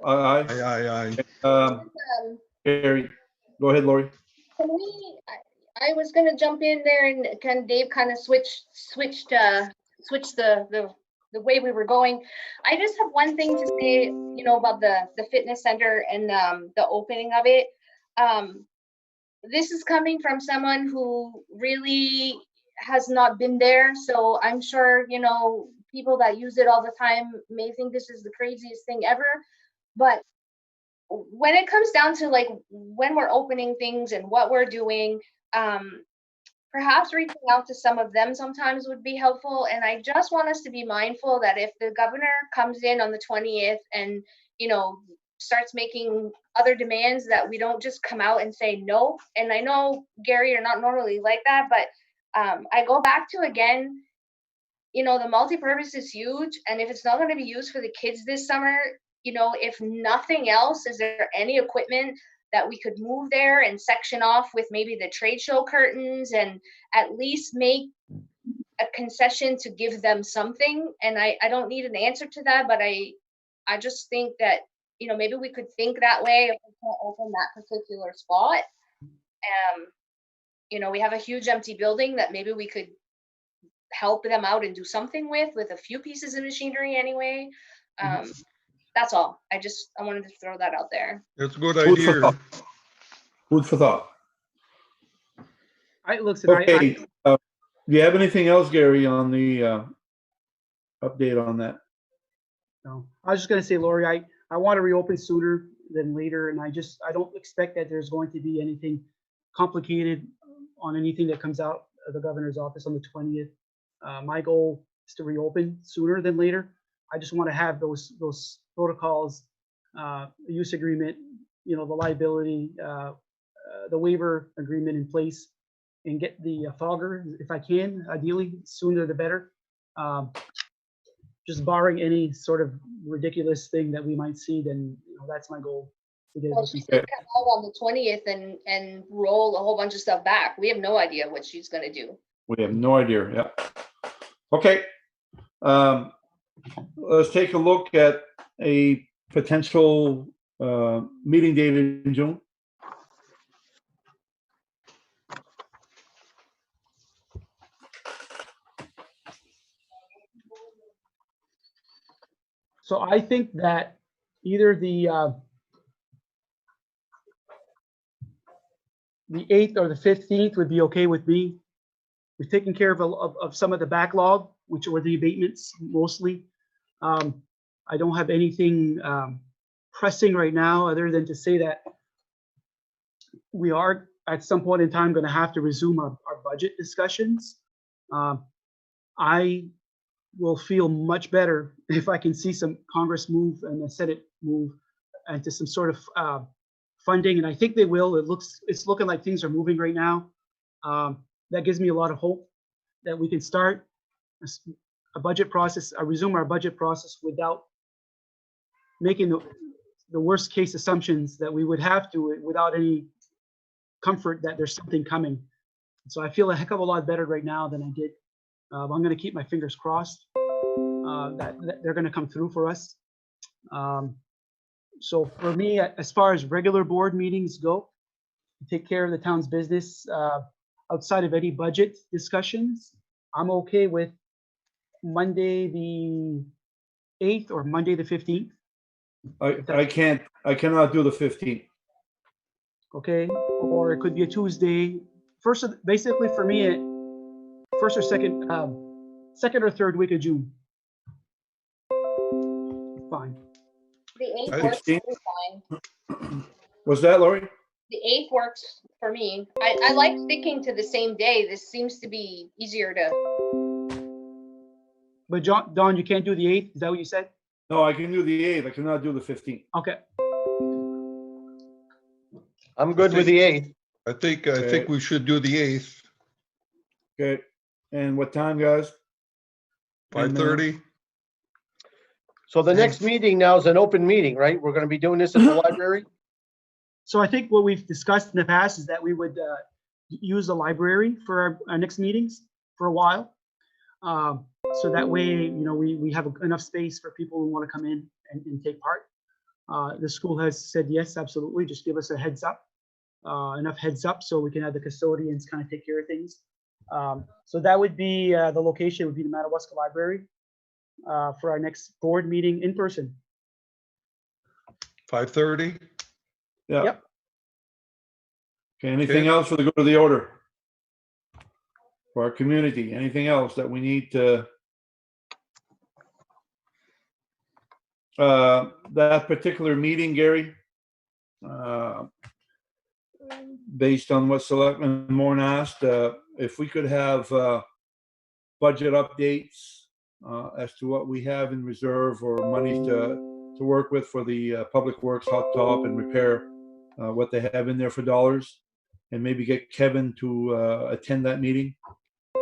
Aye.
Aye.
Gary, go ahead, Lori.
Can we, I was gonna jump in there and can Dave kind of switch the way we were going. I just have one thing to say, about the fitness center and the opening of it. This is coming from someone who really has not been there, so I'm sure people that use it all the time may think this is the craziest thing ever. But when it comes down to like when we're opening things and what we're doing, perhaps reaching out to some of them sometimes would be helpful. And I just want us to be mindful that if the governor comes in on the 20th and starts making other demands, that we don't just come out and say no. And I know, Gary, you're not normally like that, but I go back to, again, the multi-purpose is huge. And if it's not going to be used for the kids this summer, if nothing else, is there any equipment that we could move there and section off with maybe the trade show curtains and at least make a concession to give them something? And I don't need an answer to that, but I just think that, maybe we could think that way if we can't open that particular spot. We have a huge empty building that maybe we could help them out and do something with a few pieces of machinery anyway. That's all. I wanted to throw that out there.
That's a good
Food for
idea.
thought. Food for thought. Okay. Do you have anything else, Gary, on the update on that?
No, I was just gonna say, Lori, I want to reopen sooner than later, and I don't expect that there's going to be anything complicated on anything that comes out of the governor's office on the 20th. My goal is to reopen sooner than later. I just want to have those protocols, use agreement, the liability, the waiver agreement in place, and get the fogger, if I can, ideally sooner the better. Just barring any sort of ridiculous thing that we might see, then that's my goal. To get it
Well,
open.
she's gonna come out on the 20th and roll a whole bunch of stuff back. We have no idea what she's gonna do.
We have no idea, yeah. Okay. Let's take a look at a potential meeting date in June.
So I think that either the 8th or the 15th would be okay with me. We've taken care of some of the backlog, which were the abatements mostly. I don't have anything pressing right now, other than to say that we are at some point in time going to have to resume our budget discussions. I will feel much better if I can see some Congress move and the Senate move into some sort of funding, and I think they will. It's looking like things are moving right now. That gives me a lot of hope that we can start a budget process, resume our budget process without making the worst case assumptions that we would have to, without any comfort that there's something coming. So I feel a heck of a lot better right now than I did. I'm going to keep my fingers crossed that they're going to come through for us. So for me, as far as regular board meetings go, take care of the town's business outside of any budget discussions. I'm okay with Monday the 8th or Monday the 15th.
I cannot do the 15th.
Okay, or it could be a Tuesday. Basically for me, first or second or third week of June. Fine.
The 8th
I
works
think-
fine.
Was that, Lori?
The 8th works for me. I like sticking to the same day. This seems to be easier to.
But Don, you can't do the 8th? Is that what you said?
No, I can do the 8th. I cannot do the 15th.
Okay.
I'm good with the 8th.
I think we should do the 8th,
Okay. And what time, guys?
5:30.
So the next meeting now is an open meeting, right? We're gonna be doing this at the library?
So I think what we've discussed in the past is that we would use the library for our next meetings for a while. So that way, we have enough space for people who want to come in and take part. The school has said, yes, absolutely. Just give us a heads up, enough heads up so we can have the custodians kind of take care of things. So that would be, the location would be the Madawaska Library for our next board meeting in person.
5:30.
Yeah.
Yep.
Okay, anything else for the good of the order? For our community, anything else that we need to? That particular meeting, Gary, based on what Selectman Moore asked, if we could have budget updates as to what we have in reserve or monies to work with for the Public Works hot top and repair, what they have in there for dollars, and maybe get Kevin to attend that meeting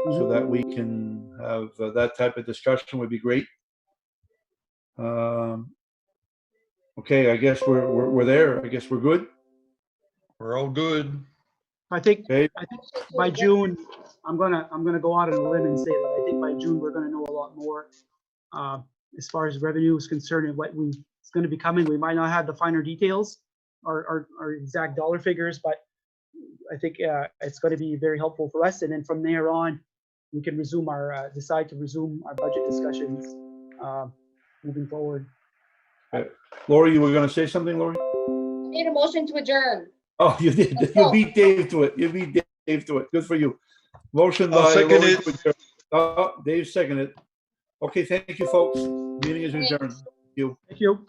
so that we can have that type of discussion would be great. Okay, I guess we're there. I guess we're good.
We're all good.
I think
Okay.
by June, I'm gonna go out on a limb and say that I think by June we're gonna know a lot more as far as revenue is concerned and it's going to be coming. We might not have the finer details or exact dollar figures, but I think it's going to be very helpful for us. And then from there on, we can decide to resume our budget discussions moving forward.
Lori, you were going to say something, Lori?
Made a motion to adjourn.
Oh, you did. You beat Dave to it. You beat Dave to it. Good for you. Motion by
I'll second
Lori.
it.
Dave seconded. Okay, thank you, folks. Meeting is adjourned. you.
Thank you.